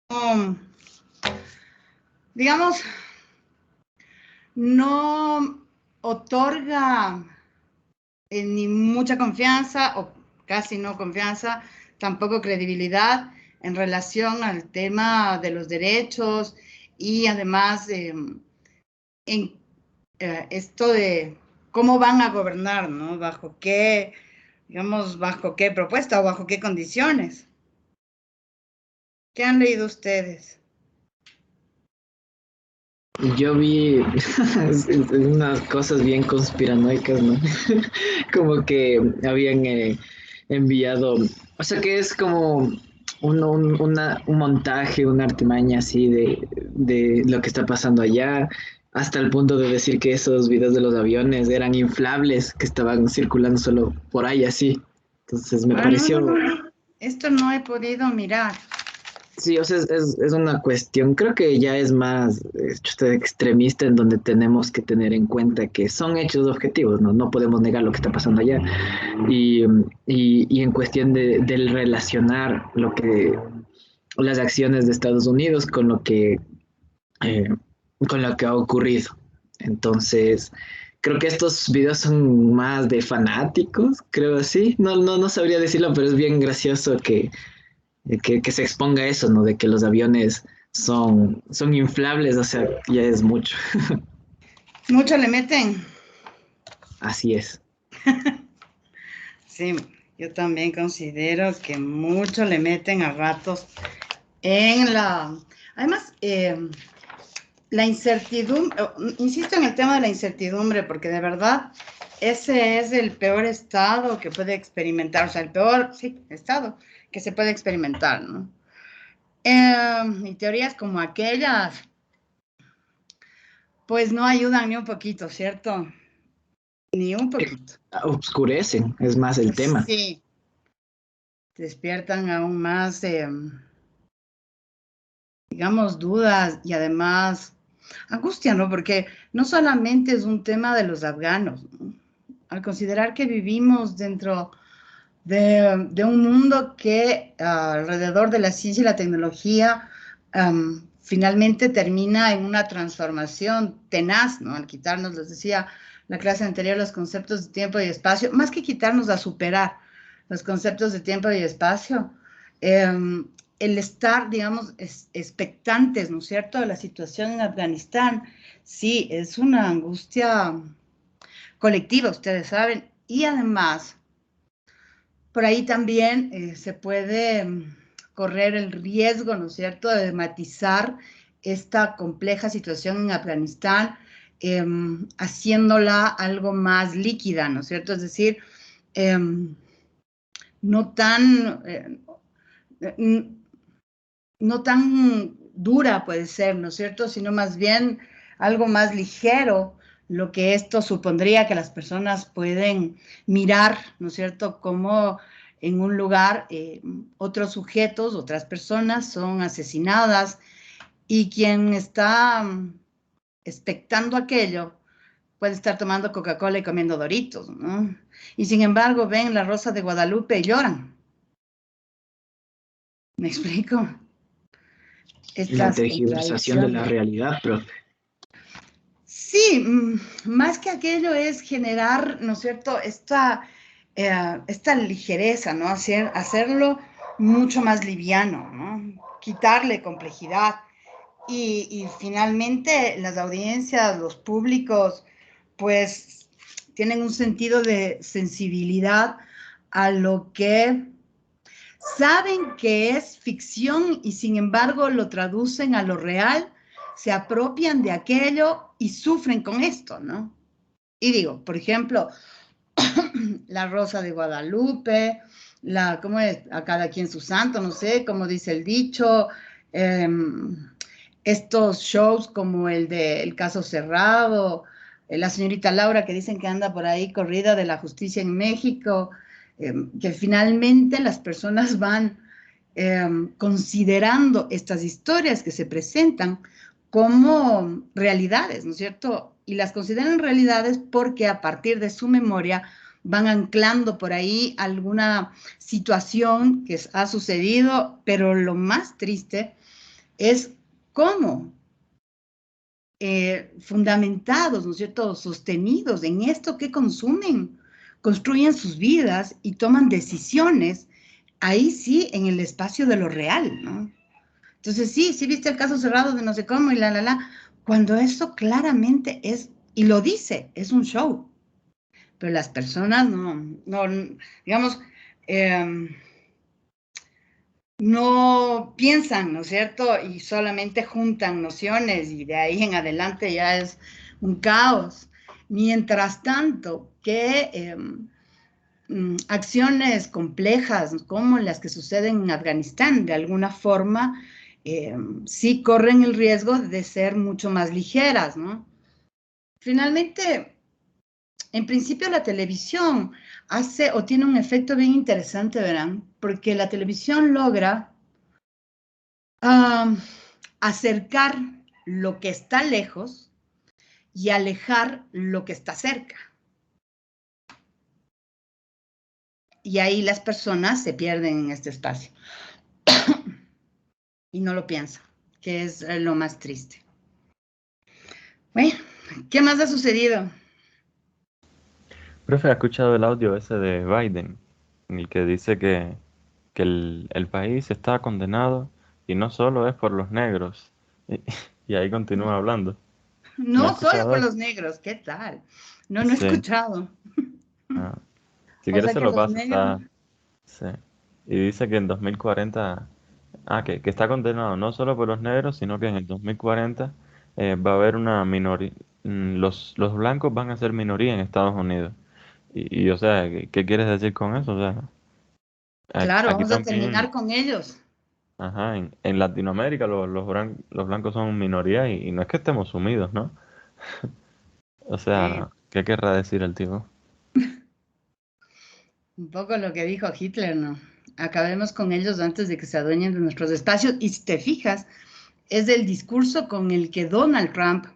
um, digamos, no otorga ni mucha confianza o casi no confianza, tampoco credibilidad en relación al tema de los derechos y además en esto de cómo van a gobernar, ¿no? Bajo qué, digamos, bajo qué propuesta o bajo qué condiciones. ¿Qué han leído ustedes? Yo vi unas cosas bien conspiranoicas, ¿no? Como que habían enviado, o sea que es como un montaje, una artimaña así de lo que está pasando allá, hasta el punto de decir que esos videos de los aviones eran inflables, que estaban circulando solo por ahí así. Entonces me Ah, no, no, pareció. no, no. Esto no he podido mirar. Sí, o sea, es una cuestión, creo que ya es más chuta, extremista en donde tenemos que tener en cuenta que son hechos objetivos, ¿no? No podemos negar lo que está pasando allá. Y en cuestión del relacionar las acciones de Estados Unidos eh, con lo que ha ocurrido. Entonces, creo que estos videos son más de fanáticos, creo así. No sabría decirlo, pero es bien gracioso que se exponga eso, ¿no? De que los aviones son inflables, o sea, ya es mucho. Mucho le meten. Así es. Sí, yo también considero que mucho le meten a ratos en la... Además, la incertidumbre, insisto en el tema de la incertidumbre, porque de verdad ese es el peor estado que puede experimentar, o sea, el peor, sí, estado que se puede experimentar, ¿no? Y teorías como aquellas, pues no ayudan ni un poquito, ¿cierto? Ni un poquito. Obscurecen, es más el tema. Sí, despiertan aún más, digamos, dudas y además angustia, ¿no? Porque no solamente es un tema de los afganos, ¿no? Al considerar que vivimos dentro de un mundo que alrededor de la ciencia y la tecnología finalmente termina en una transformación tenaz, ¿no? Al quitarnos, les decía la clase anterior, los conceptos de tiempo y espacio, más que quitarnos a superar los conceptos de tiempo y espacio, el estar, digamos, expectantes, ¿no es cierto?, de la situación en Afganistán, sí, es una angustia colectiva, ustedes saben, y además por ahí también se puede correr el riesgo, ¿no es cierto?, de matizar esta compleja situación en Afganistán, haciéndola algo más líquida, ¿no es cierto? Es decir, eh, no tan, no tan dura puede ser, ¿no es cierto?, sino más bien algo más ligero, lo que esto supondría que las personas pueden mirar, ¿no es cierto?, como en un lugar otros sujetos, otras personas son asesinadas y quien está expectando aquello puede estar tomando Coca-Cola y comiendo Doritos, ¿no? Y sin embargo ven La Rosa de Guadalupe y lloran. ¿Me explico? La Estas tergiversación de la contradicciones. realidad, pero Sí, más que aquello es generar, ¿no es cierto?, esta ligereza, ¿no? Hacerlo mucho más liviano, ¿no? Quitarle complejidad. Y finalmente las audiencias, los públicos, pues tienen un sentido de sensibilidad a lo que saben que es ficción y sin embargo lo traducen a lo real, se apropian de aquello y sufren con esto, ¿no? Y digo, por ejemplo, La Rosa de Guadalupe, ¿cómo es? A cada quien su santo, no sé, como dice el dicho, eh, estos shows como el de El Caso Cerrado, la señorita Laura que dicen que anda por ahí corrida de la justicia en México, que finalmente las personas van considerando estas historias que se presentan como realidades, ¿no es cierto? Y las consideran realidades porque a partir de su memoria van anclando por ahí alguna situación que ha sucedido, pero lo más triste es cómo fundamentados, ¿no es cierto?, sostenidos en esto que consumen, construyen sus vidas y toman decisiones, ahí sí, en el espacio de lo real, ¿no? Entonces, sí, sí viste el caso cerrado de no sé cómo y cuando eso claramente es, y lo dice, es un show, pero las personas no digamos, no piensan, ¿no es cierto? Y solamente juntan nociones y de ahí en adelante ya es un caos. Mientras tanto, que acciones complejas como las que suceden en Afganistán, de alguna forma, sí corren el riesgo de ser mucho más ligeras, ¿no? Finalmente, en principio la televisión hace o tiene un efecto bien interesante, verán, porque la televisión logra acercar lo que está lejos y alejar lo que está cerca. Y ahí las personas se pierden en este espacio y no lo piensan, que es lo más triste. Bueno, ¿qué más ha sucedido? Profe, ¿ha escuchado el audio ese de Biden? En el que dice que el país está condenado y no solo es por los negros. Y, y ahí continúa hablando. ¿No ha No solo escuchado por eso? los negros, ¿qué tal? No, no he Sí. escuchado. Ah, si O quieres sea se que lo los paso, negros... está... Sí. Y dice que en 2040... que está condenado no solo por los negros, sino que en el 2040 va a haber una minoría... Los blancos van a ser minoría en Estados Unidos. O sea, ¿qué quieres decir con eso? O sea, Claro, aquí vamos a terminar también... con ellos. Ajá, en Latinoamérica los blancos son minoría y no es que estemos sumidos, ¿no? O Sí, sea, ¿qué querrá decir el tipo? un poco lo que dijo Hitler, ¿no? Acabemos con ellos antes de que se adueñen de nuestros espacios. Y si te fijas, es el discurso con el que Donald Trump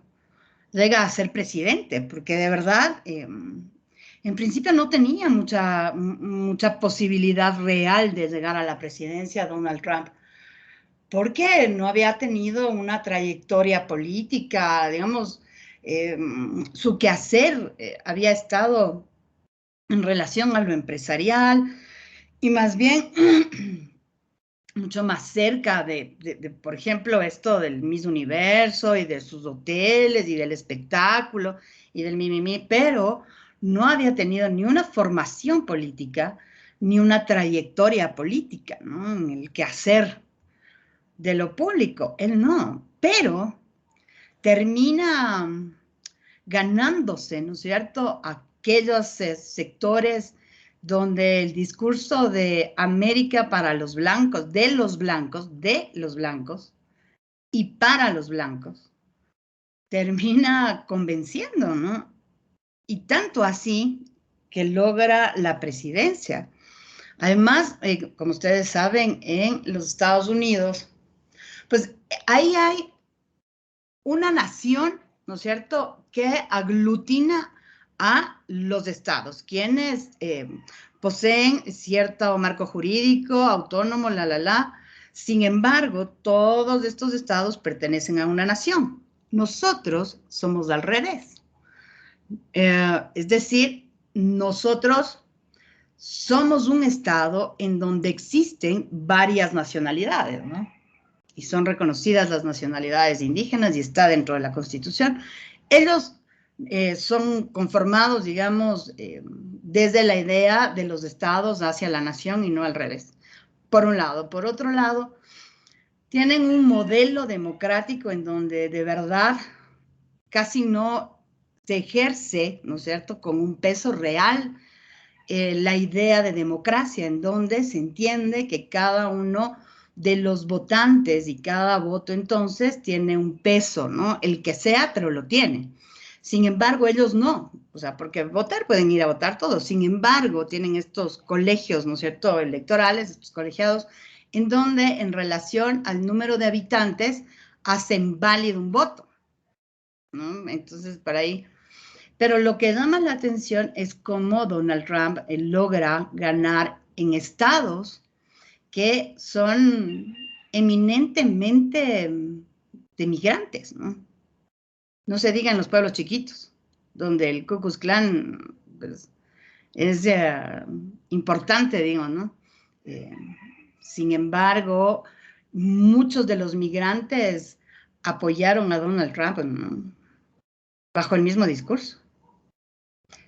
llega a ser presidente, porque de verdad, en principio no tenía mucha posibilidad real de llegar a la presidencia Donald Trump, porque no había tenido una trayectoria política, digamos, su quehacer había estado en relación a lo empresarial y más bien mucho más cerca por ejemplo, esto del Miss Universo y de sus hoteles y del espectáculo y del mimimi, pero no había tenido ni una formación política ni una trayectoria política, ¿no? En el quehacer de lo público. Él no, pero termina ganándose, ¿no es cierto?, aquellos sectores donde el discurso de América para los blancos, de los blancos y para los blancos, termina convenciendo, ¿no? Y tanto así que logra la presidencia. Además, como ustedes saben, en los Estados Unidos, pues ahí hay una nación, ¿no es cierto?, que aglutina a los estados, quienes poseen cierto marco jurídico, autónomo, Sin embargo, todos estos estados pertenecen a una nación. Nosotros somos al revés. Es decir, nosotros somos un estado en donde existen varias nacionalidades, ¿no? Y son reconocidas las nacionalidades indígenas y está dentro de la Constitución. Ellos son conformados, digamos, desde la idea de los estados hacia la nación y no al revés, por un lado. Por otro lado, tienen un modelo democrático en donde de verdad casi no se ejerce, ¿no es cierto?, con un peso real la idea de democracia, en donde se entiende que cada uno de los votantes y cada voto entonces tiene un peso, ¿no? El que sea, pero lo tiene. Sin embargo, ellos no, o sea, porque votar pueden ir a votar todos, sin embargo, tienen estos colegios, ¿no es cierto?, electorales, estos colegiados, en donde en relación al número de habitantes hacen válido un voto, ¿no? Entonces, para ahí pero lo que llama la atención es cómo Donald Trump logra ganar en estados que son eminentemente de migrantes, ¿no? No se diga en los pueblos chiquitos, donde el Ku Klux Klan pues, es importante, digo, ¿no? Eh, Sin embargo, muchos de los migrantes apoyaron a Donald Trump, ¿no? Bajo el mismo discurso.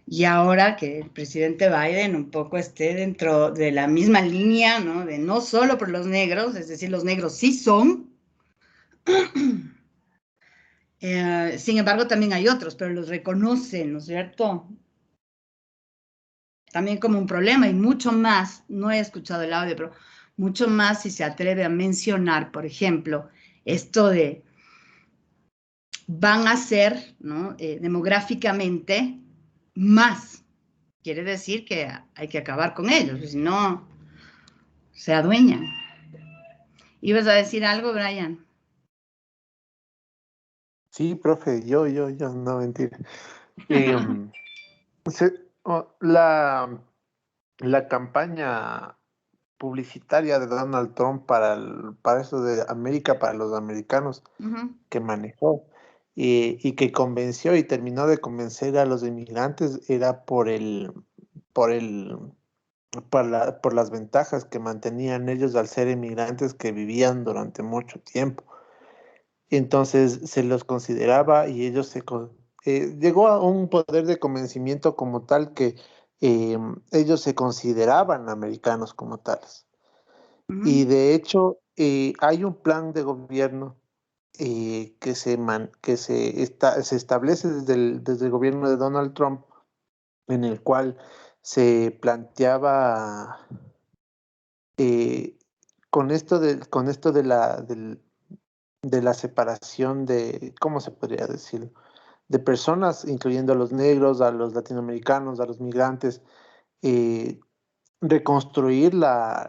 Y ahora que el presidente Biden un poco esté dentro de la misma línea, ¿no? De no solo por los negros, es decir, los negros sí son, sin embargo también hay otros, pero los reconocen, ¿no es cierto? También como un problema y mucho más, no he escuchado el audio, pero mucho más si se atreve a mencionar, por ejemplo, esto de van a ser, ¿no? Demográficamente más. Quiere decir que hay que acabar con ellos, si no, se adueñan. ¿Ibas a decir algo, Brian? Sí, profe, no mentira. La campaña publicitaria de Donald Trump para eso de América para los americanos que manejó y que convenció y terminó de convencer a los inmigrantes era por las ventajas que mantenían ellos al ser inmigrantes que vivían durante mucho tiempo. Entonces se los consideraba y ellos llegó a un poder de convencimiento como tal que ellos se consideraban americanos como tales. Y de hecho hay un plan de gobierno se establece desde el gobierno de Donald Trump, en el cual se planteaba con esto de la separación de, ¿cómo se podría decir? De personas, incluyendo a los negros, a los latinoamericanos, a los migrantes, eh, reconstruir la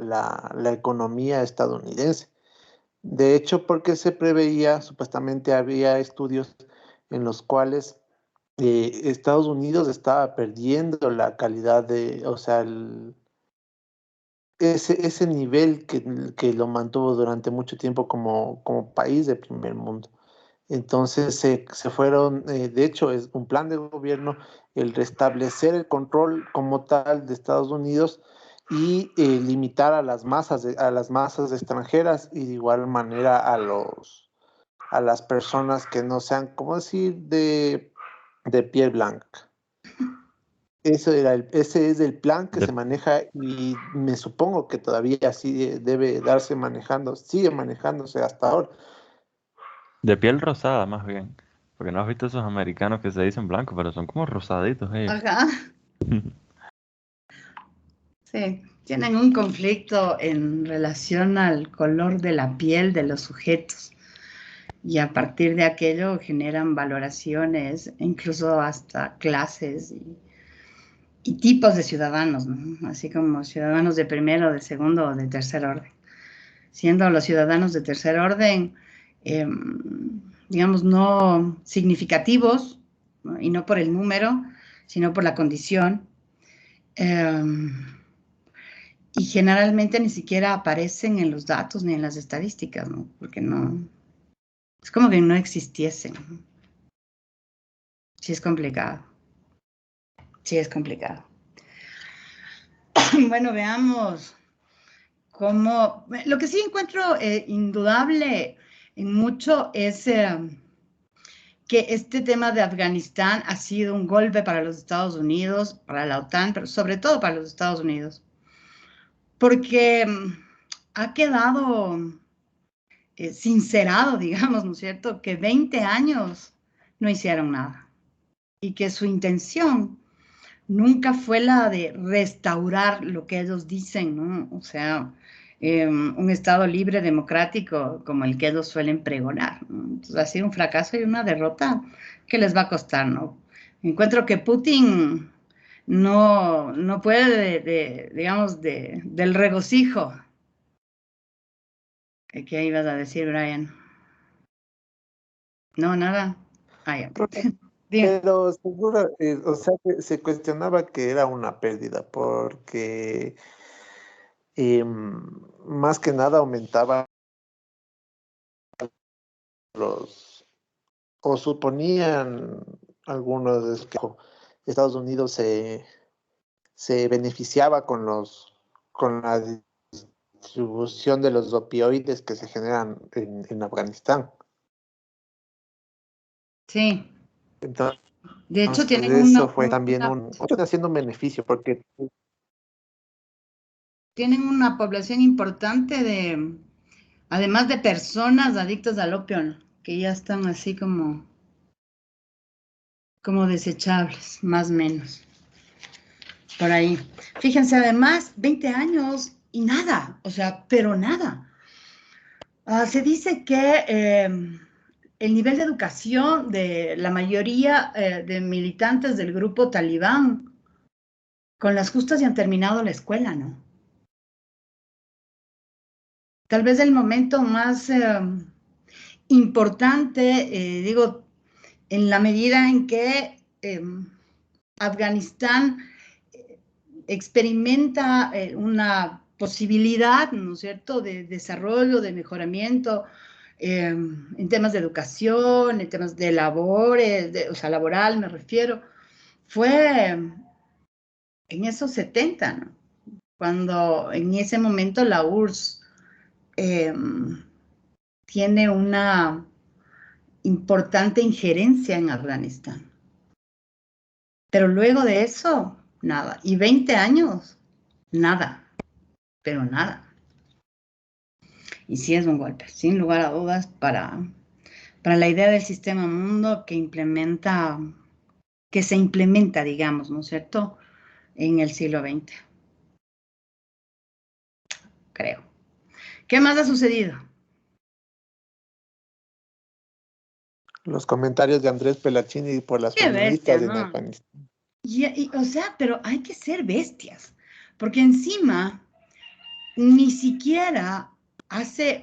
economía estadounidense. De hecho, porque se preveía, supuestamente había estudios en los cuales Estados Unidos estaba perdiendo la calidad o sea, ese nivel que lo mantuvo durante mucho tiempo como país de primer mundo. Entonces se fueron, de hecho es un plan de gobierno el restablecer el control como tal de Estados Unidos y limitar a las masas extranjeras y de igual manera a las personas que no sean, ¿cómo decir?, de piel blanca. Ese es el plan que De, se maneja y me supongo que todavía así debe sigue manejándose hasta ahora. de piel rosada, más bien. Porque no has visto esos americanos que se dicen blancos, pero son como rosaditos ellos. Ajá, sí. Tienen un conflicto en relación al color de la piel de los sujetos. Y a partir de aquello generan valoraciones, incluso hasta clases y tipos de ciudadanos, ¿no? Así como ciudadanos de primero, de segundo o de tercer orden. Siendo los ciudadanos de tercer orden, eh, digamos, no significativos, ¿no? Y no por el número, sino por la condición. Eh, y generalmente ni siquiera aparecen en los datos ni en las estadísticas, ¿no? Porque no, es como que no existiesen. Sí es complicado. Sí es complicado. Bueno, veamos cómo... Lo que sí encuentro indudable en mucho es que este tema de Afganistán ha sido un golpe para los Estados Unidos, para la OTAN, pero sobre todo para los Estados Unidos, porque ha quedado sincerado, digamos, ¿no es cierto?, que 20 años no hicieron nada y que su intención nunca fue la de restaurar lo que ellos dicen, ¿no? O sea, un Estado libre, democrático, como el que ellos suelen pregonar, ¿no? Entonces ha sido un fracaso y una derrota que les va a costar, ¿no? Encuentro que Putin no puede, digamos, del regocijo. ¿Qué ibas a decir, Brian? No, nada. Ah, ya. Dime. Pero seguro, o sea, que se cuestionaba que era una pérdida porque más que nada aumentaba o suponían algunos que Estados Unidos se beneficiaba con la distribución de los opioides que se generan en Afganistán. Sí. Entonces, De hecho, tienen eso fue también haciendo un beneficio, porque tienen una población importante además de personas adictas al opio, que ya están así como desechables, más o menos, por ahí. Fíjense, además, 20 años y nada, o sea, pero nada. Se dice que el nivel de educación de la mayoría de militantes del grupo talibán, con las justas ya han terminado la escuela, ¿no? Tal vez el momento más importante, digo, en la medida en que Afganistán experimenta una posibilidad, ¿no es cierto?, de desarrollo, de mejoramiento en temas de educación, en temas de labores, o sea, laboral me refiero, fue en esos 70, ¿no? Cuando en ese momento la URSS tiene una importante injerencia en Afganistán. Pero luego de eso, nada. Y 20 años, nada, pero nada. Y sí es un golpe, sin lugar a dudas, para la idea del sistema mundo que se implementa, digamos, ¿no es cierto?, en el siglo XX. Creo. ¿Qué más ha sucedido? Los comentarios de Andrés Pelachini por las Qué bestia, feministas en ¿no? Afganistán. O sea, pero hay que ser bestias, porque encima ni siquiera hace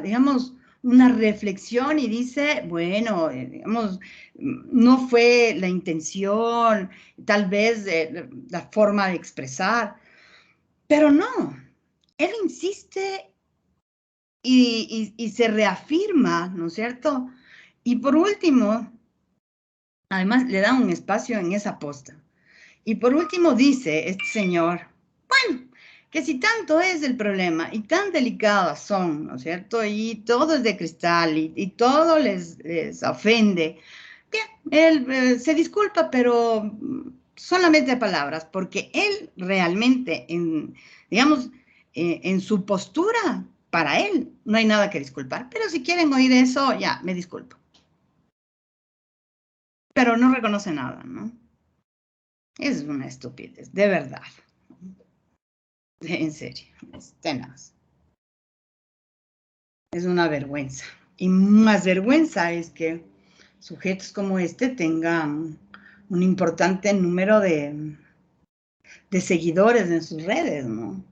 digamos, una reflexión y dice, bueno, digamos, no fue la intención, tal vez la forma de expresar, pero no, él insiste y se reafirma, ¿no es cierto? Y por último, además le da un espacio en esa posta. Y por último dice este señor, bueno, que si tanto es el problema y tan delicadas son, ¿no es cierto? Y todo es de cristal y todo les ofende. Bien, él se disculpa, pero solamente a palabras, porque él realmente, digamos, en su postura, para él no hay nada que disculpar. Pero si quieren oír eso, ya, me disculpo. Pero no reconoce nada, ¿no? Es una estupidez, de verdad. En serio, es tenaz. Es una vergüenza. Y más vergüenza es que sujetos como este tengan un importante número de seguidores en sus redes, ¿no?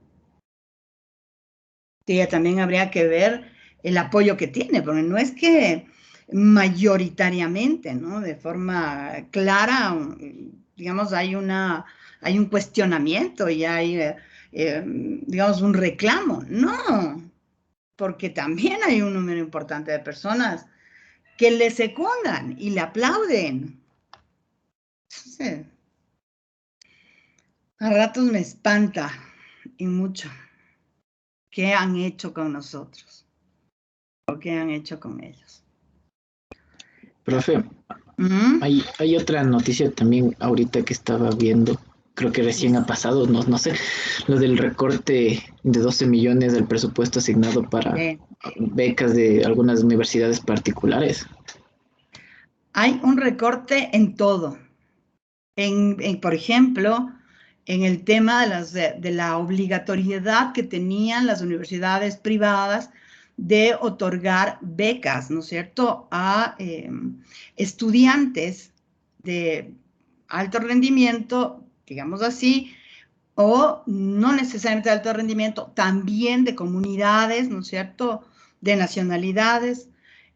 Y ya también habría que ver el apoyo que tiene, porque no es que mayoritariamente, ¿no?, de forma clara, digamos, hay un cuestionamiento y hay, digamos, un reclamo. No, porque también hay un número importante de personas que le secundan y le aplauden. Sí. A ratos me espanta y mucho qué han hecho con nosotros o qué han hecho con ellos. Profe, hay otra noticia también ahorita que estaba viendo, creo que recién ha pasado, no sé, lo del recorte de 12 millones del presupuesto asignado para becas de algunas universidades particulares. Hay un recorte en todo. Por ejemplo, en el tema de la obligatoriedad que tenían las universidades privadas de otorgar becas, ¿no es cierto?, a estudiantes de alto rendimiento, digamos así, o no necesariamente de alto rendimiento, también de comunidades, ¿no es cierto?, de nacionalidades,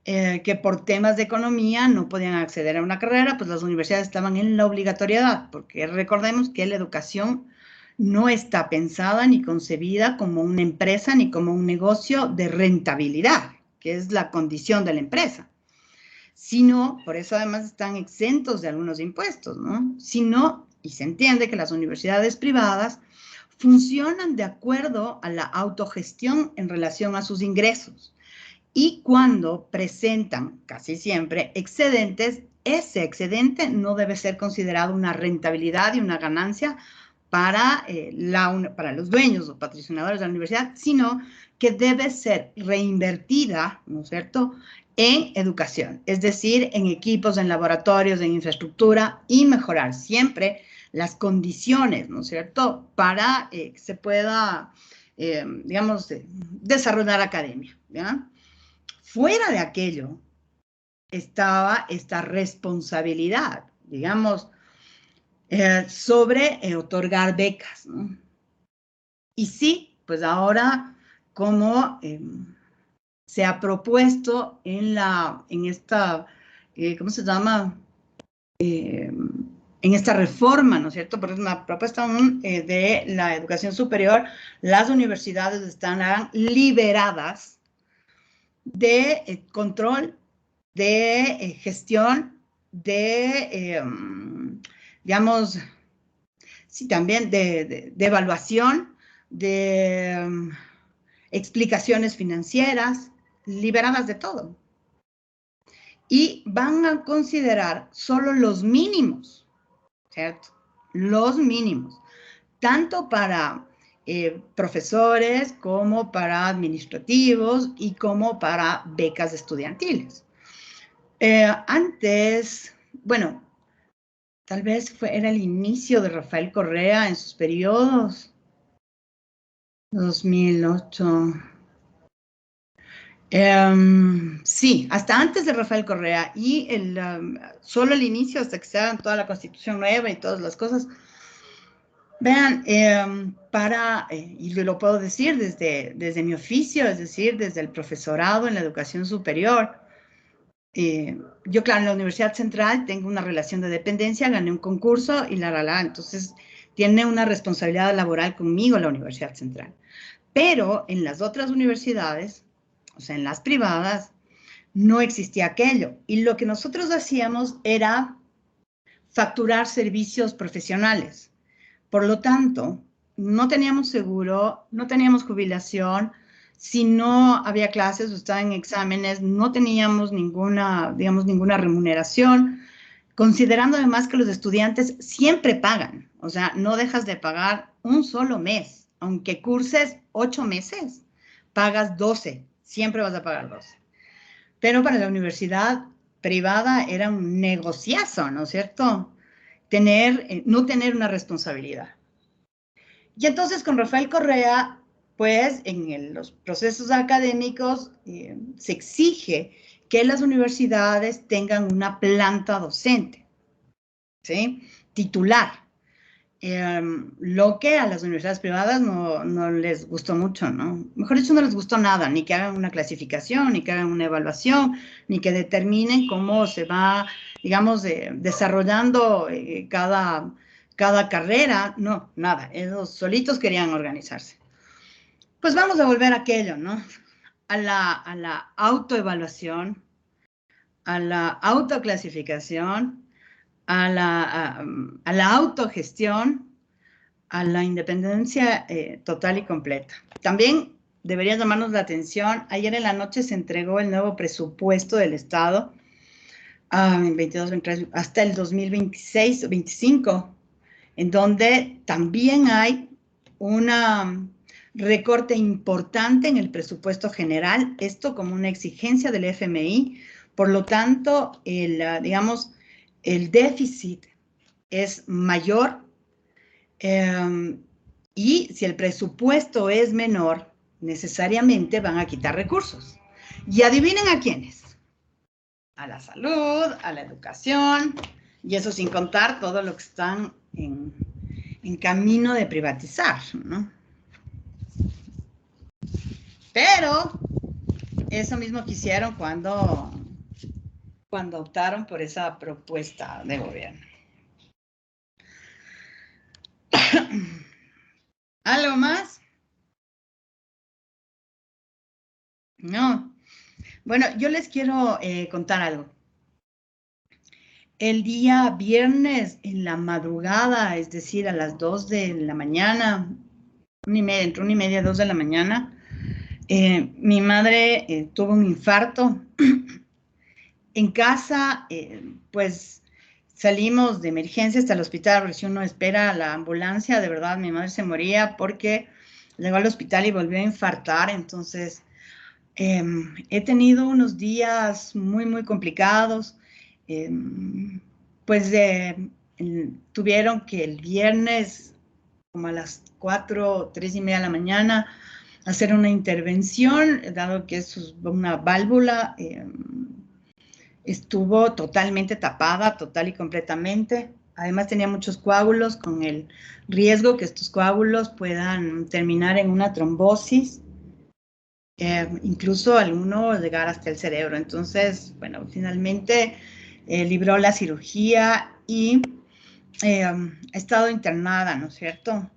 que por temas de economía no podían acceder a una carrera, pues las universidades estaban en la obligatoriedad, porque recordemos que la educación no está pensada ni concebida como una empresa ni como un negocio de rentabilidad, que es la condición de la empresa, sino, por eso además están exentos de algunos impuestos, ¿no? Sino, y se entiende que las universidades privadas funcionan de acuerdo a la autogestión en relación a sus ingresos. Y cuando presentan, casi siempre, excedentes, ese excedente no debe ser considerado una rentabilidad y una ganancia para los dueños o patrocinadores de la universidad, sino que debe ser reinvertida, ¿no es cierto?, en educación, es decir, en equipos, en laboratorios, en infraestructura y mejorar siempre las condiciones, ¿no es cierto?, para que se pueda, digamos, desarrollar academia, ¿ya? Fuera de aquello estaba esta responsabilidad, digamos, sobre otorgar becas, ¿no? Y sí, pues ahora, como se ha propuesto en esta, ¿cómo se llama? En esta reforma, ¿no es cierto? Porque es una propuesta de la educación superior, las universidades estarán liberadas de control, de gestión, de, digamos, sí, también de evaluación, de explicaciones financieras, liberadas de todo. Y van a considerar solo los mínimos, ¿cierto? Los mínimos, tanto para profesores como para administrativos y como para becas estudiantiles. Antes, bueno, tal vez era el inicio de Rafael Correa en sus periodos, 2008. Sí, hasta antes de Rafael Correa y solo el inicio hasta que se hagan toda la Constitución nueva y todas las cosas. Vean, y lo puedo decir desde mi oficio, es decir, desde el profesorado en la educación superior. Yo, claro, en la Universidad Central tengo una relación de dependencia, gané un concurso y entonces tiene una responsabilidad laboral conmigo la Universidad Central. Pero en las otras universidades, o sea, en las privadas, no existía aquello. Y lo que nosotros hacíamos era facturar servicios profesionales. Por lo tanto, no teníamos seguro, no teníamos jubilación. Si no había clases o estaban exámenes, no teníamos ninguna, digamos, ninguna remuneración, considerando además que los estudiantes siempre pagan. O sea, no dejas de pagar un solo mes. Aunque curses 8 meses, pagas 12. Siempre vas a pagar 12. Pero para la universidad privada era un negociazo, ¿no es cierto? No tener una responsabilidad. Y entonces con Rafael Correa, pues en los procesos académicos se exige que las universidades tengan una planta docente, ¿sí? Titular. Lo que a las universidades privadas no les gustó mucho, ¿no? Mejor dicho, no les gustó nada, ni que hagan una clasificación, ni que hagan una evaluación, ni que determinen cómo se va, digamos, desarrollando cada carrera. No, nada, ellos solitos querían organizarse. Pues vamos a volver a aquello, ¿no? A la autoevaluación, a la autoclasificación, a la autogestión, a la independencia total y completa. También debería llamarnos la atención, ayer en la noche se entregó el nuevo presupuesto del Estado, 22, 23, hasta el 2026 o 25, en donde también hay un recorte importante en el presupuesto general, esto como una exigencia del FMI. Por lo tanto, digamos, el déficit es mayor. Y si el presupuesto es menor, necesariamente van a quitar recursos. Y adivinen a quiénes. A la salud, a la educación, y eso sin contar todo lo que están en camino de privatizar, ¿no? Pero eso mismo quisieron cuando optaron por esa propuesta de gobierno. ¿Algo más? No. Bueno, yo les quiero contar algo. El día viernes en la madrugada, es decir, a las 2 de la mañana, entre 1:30 y 2 de la mañana, mi madre tuvo un infarto. En casa, pues salimos de emergencia hasta el hospital, porque si uno espera la ambulancia, de verdad, mi madre se moría porque llegó al hospital y volvió a infartar. Entonces, he tenido unos días muy, muy complicados. Pues tuvieron que el viernes, como a las 4, 3:30 de la mañana, hacer una intervención, dado que es una válvula, estuvo totalmente tapada, total y completamente. Además tenía muchos coágulos, con el riesgo que estos coágulos puedan terminar en una trombosis, incluso alguno llegar hasta el cerebro. Entonces, bueno, finalmente libró la cirugía y ha estado internada, ¿no es cierto?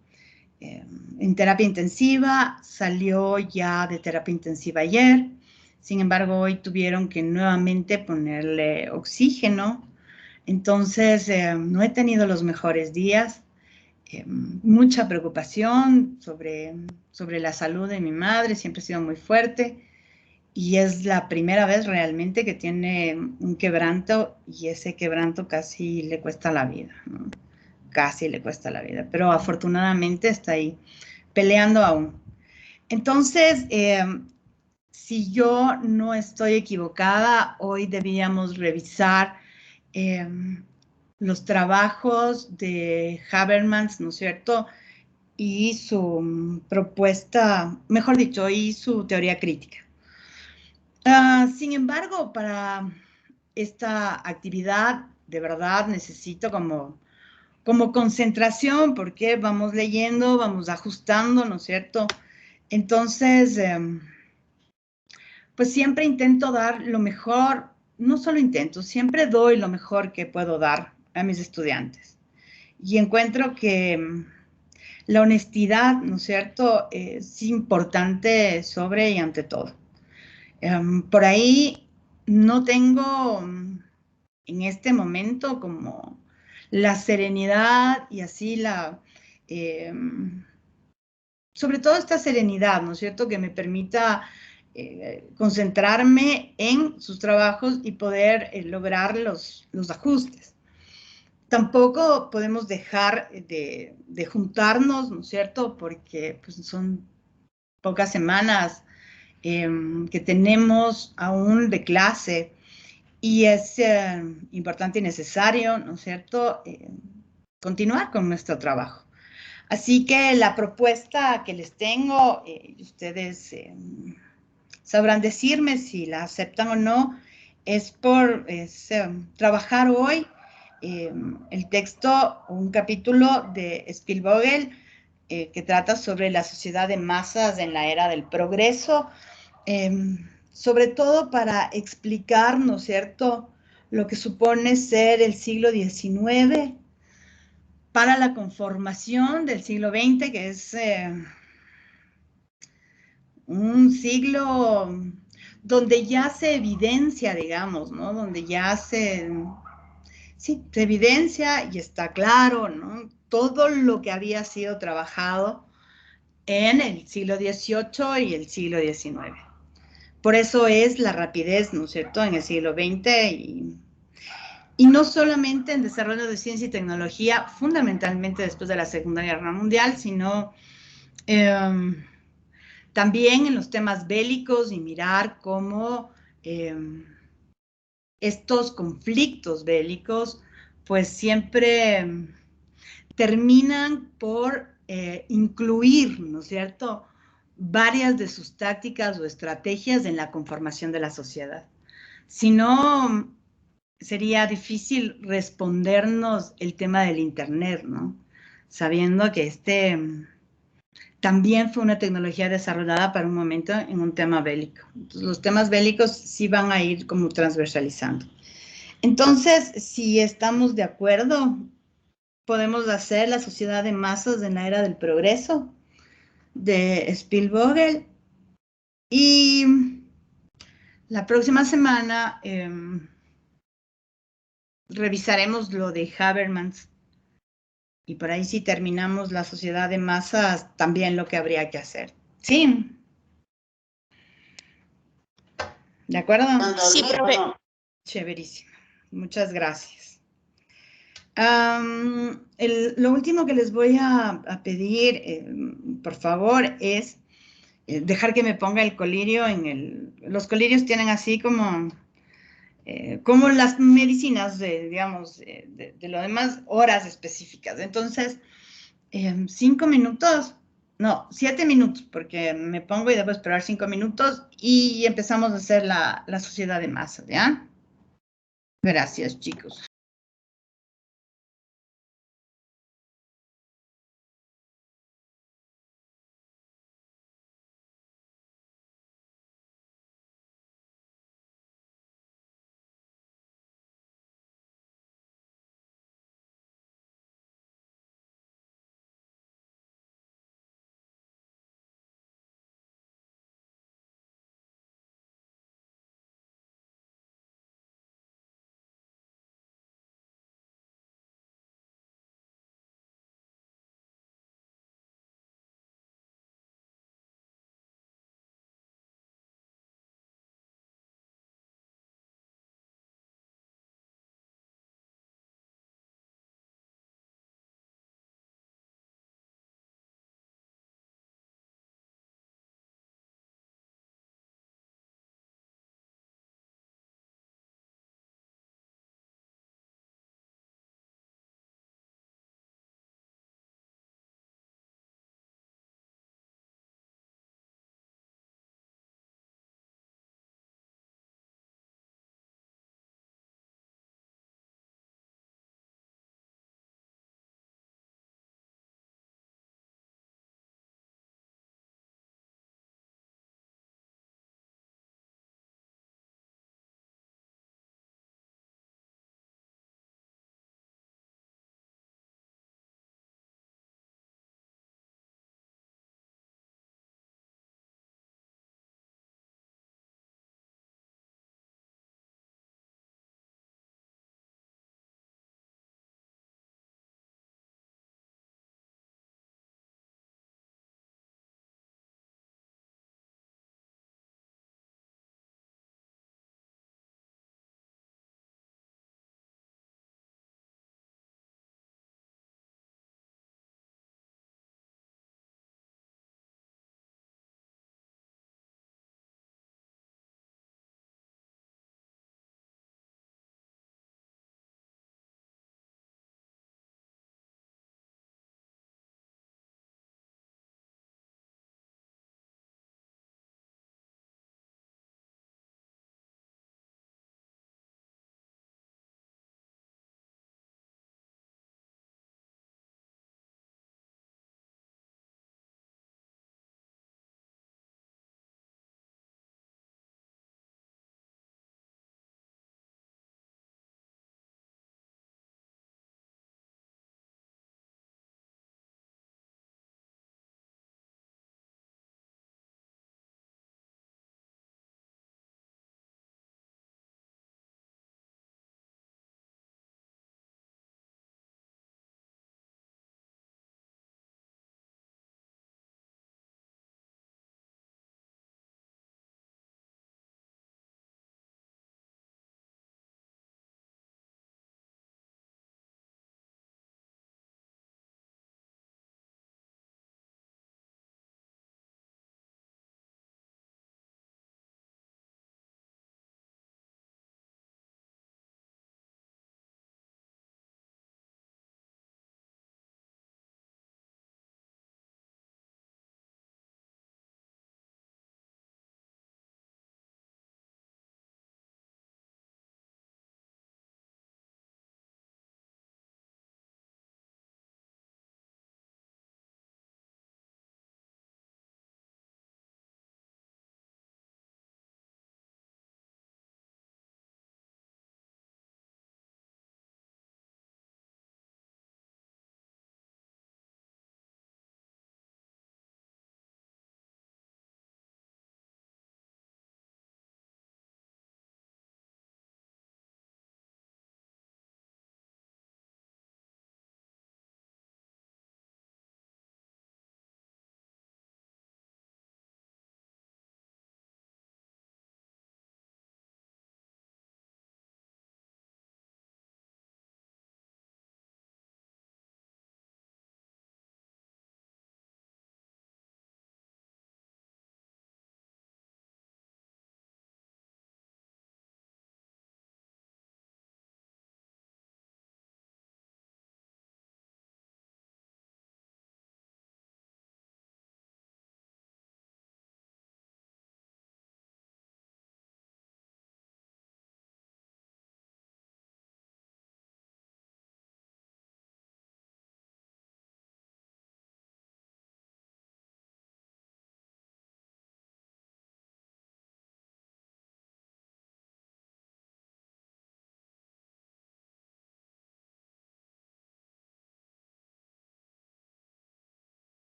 En terapia intensiva, salió ya de terapia intensiva ayer. Sin embargo, hoy tuvieron que nuevamente ponerle oxígeno. Entonces, no he tenido los mejores días. Mucha preocupación sobre la salud de mi madre, siempre ha sido muy fuerte. Y es la primera vez realmente que tiene un quebranto, y ese quebranto casi le cuesta la vida, ¿no? Casi le cuesta la vida, pero afortunadamente está ahí peleando aún. Entonces, si yo no estoy equivocada, hoy debíamos revisar los trabajos de Habermas, ¿no es cierto? Y su propuesta, mejor dicho, y su teoría crítica. Sin embargo, para esta actividad, de verdad necesito como concentración, porque vamos leyendo, vamos ajustando, ¿no es cierto? Entonces, pues siempre intento dar lo mejor, no solo intento, siempre doy lo mejor que puedo dar a mis estudiantes. Y encuentro que la honestidad, ¿no es cierto?, es importante sobre y ante todo. Por ahí no tengo en este momento como la serenidad y así sobre todo esta serenidad, ¿no es cierto?, que me permita concentrarme en sus trabajos y poder lograr los ajustes. Tampoco podemos dejar de juntarnos, ¿no es cierto?, porque pues, son pocas semanas que tenemos aún de clase, y es importante y necesario, ¿no es cierto?, continuar con nuestro trabajo. Así que la propuesta que les tengo, ustedes sabrán decirme si la aceptan o no, es trabajar hoy el texto, un capítulo de Spielvogel que trata sobre la sociedad de masas en la era del progreso, sobre todo para explicar, ¿no es cierto?, lo que supone ser el siglo XIX para la conformación del siglo XX, que es un siglo donde ya se evidencia, digamos, ¿no?, donde ya se evidencia y está claro, ¿no?, todo lo que había sido trabajado en el siglo XVIII y el siglo XIX. Por eso es la rapidez, ¿no es cierto?, en el siglo XX y no solamente en desarrollo de ciencia y tecnología, fundamentalmente después de la Segunda Guerra Mundial, sino también en los temas bélicos, y mirar cómo estos conflictos bélicos pues siempre terminan por incluir, ¿no es cierto?, varias de sus tácticas o estrategias en la conformación de la sociedad. Si no, sería difícil respondernos el tema del Internet, ¿no?, sabiendo que también fue una tecnología desarrollada para un momento en un tema bélico. Entonces, los temas bélicos sí van a ir como transversalizando. Entonces, si estamos de acuerdo, podemos hacer la sociedad de masas en la era del progreso de Spielvogel, y La próxima semana revisaremos lo de Habermas y por ahí si terminamos la sociedad de masas, también lo que habría que hacer. ¿Sí? ¿De acuerdo? Sí, profe. Chéverísimo. Muchas gracias. Lo último que les voy a pedir, por favor, es dejar que me ponga el colirio los colirios tienen así como las medicinas digamos, de lo demás, horas específicas. Entonces, 5 minutos, no, 7 minutos, porque me pongo y debo esperar 5 minutos y empezamos a hacer la sociedad de masas, ¿ya? Gracias, chicos.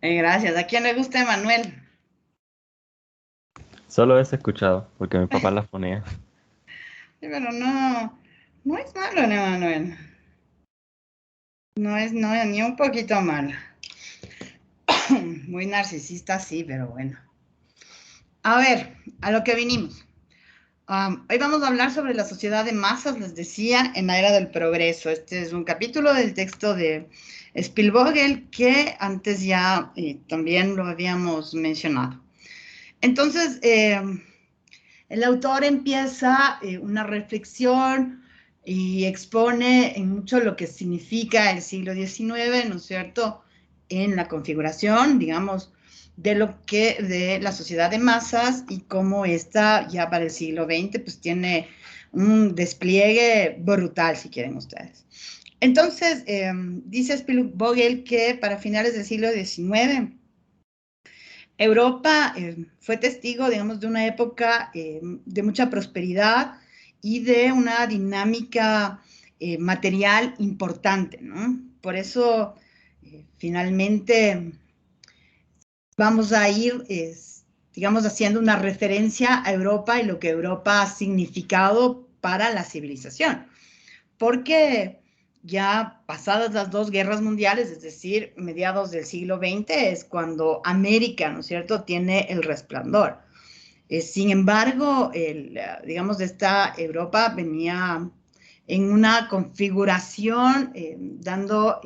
Gracias. ¿A quién le gusta Emanuel? Solo es escuchado, porque mi papá las ponía. Sí, pero no es malo, Emanuel. No es ni un poquito malo. Muy narcisista, sí, pero bueno. A ver, a lo que vinimos. Hoy vamos a hablar sobre la sociedad de masas, les decía, en la era del progreso. Este es un capítulo del texto de Spielvogel que antes ya también lo habíamos mencionado. Entonces, el autor empieza una reflexión y expone en mucho lo que significa el siglo XIX, ¿no es cierto?, en la configuración, digamos, de la sociedad de masas y cómo esta ya para el siglo XX pues tiene un despliegue brutal, si quieren ustedes. Entonces, dice Spielvogel que para finales del siglo XIX, Europa fue testigo, digamos, de una época de mucha prosperidad y de una dinámica material importante, ¿no? Por eso, finalmente, vamos a ir, digamos, haciendo una referencia a Europa y lo que Europa ha significado para la civilización. Porque ya pasadas las dos guerras mundiales, es decir, mediados del siglo XX, es cuando América, ¿no es cierto?, tiene el resplandor. Sin embargo, digamos, esta Europa venía en una configuración dando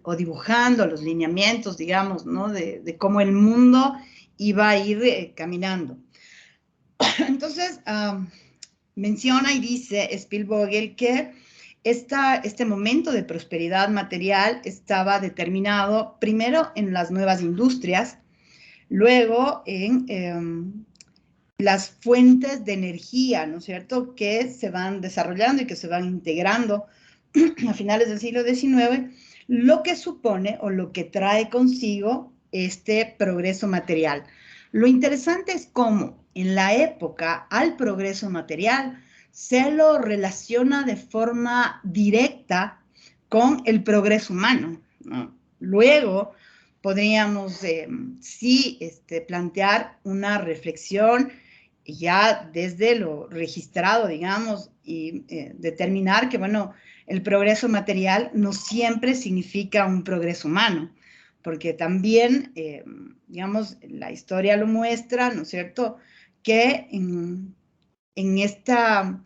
o dibujando los lineamientos, digamos, ¿no?, de cómo el mundo iba a ir caminando. Entonces, menciona y dice Spielvogel que este momento de prosperidad material estaba determinado primero en las nuevas industrias, luego en las fuentes de energía, ¿no es cierto?, que se van desarrollando y que se van integrando a finales del siglo XIX, lo que supone o lo que trae consigo este progreso material. Lo interesante es cómo en la época al progreso material se lo relaciona de forma directa con el progreso humano, ¿no? Luego podríamos sí plantear una reflexión ya desde lo registrado, digamos, y determinar que, bueno, el progreso material no siempre significa un progreso humano, porque también, digamos, la historia lo muestra, ¿no es cierto?, que en esta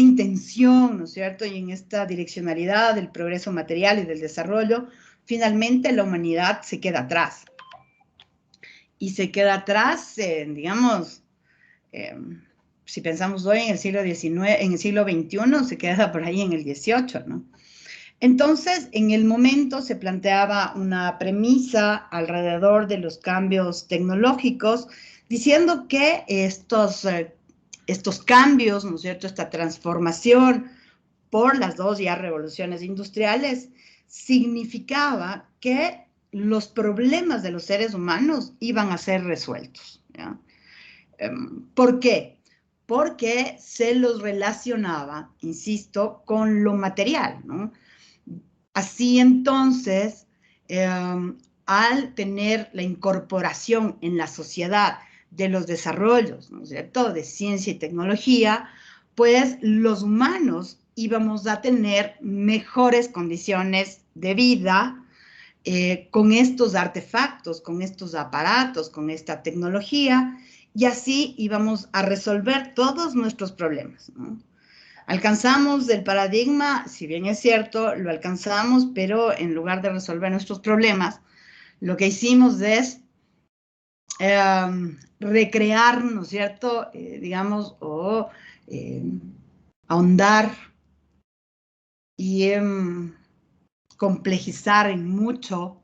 intención, ¿no es cierto?, y en esta direccionalidad del progreso material y del desarrollo, finalmente la humanidad se queda atrás. Y se queda atrás, digamos, si pensamos hoy en el siglo XIX, en el siglo XXI, se queda por ahí en el XVIII, ¿no? Entonces, en el momento se planteaba una premisa alrededor de los cambios tecnológicos, diciendo que estos cambios, ¿no es cierto?, esta transformación por las dos ya revoluciones industriales, significaba que los problemas de los seres humanos iban a ser resueltos, ¿ya? ¿Por qué? Porque se los relacionaba, insisto, con lo material, ¿no? Así entonces, al tener la incorporación en la sociedad de los desarrollos, ¿no es cierto?, de ciencia y tecnología, pues los humanos íbamos a tener mejores condiciones de vida con estos artefactos, con estos aparatos, con esta tecnología, y así íbamos a resolver todos nuestros problemas, ¿no? Alcanzamos el paradigma, si bien es cierto, lo alcanzamos, pero en lugar de resolver nuestros problemas, lo que hicimos es recrear, ¿no es cierto?, digamos, o ahondar y complejizar en mucho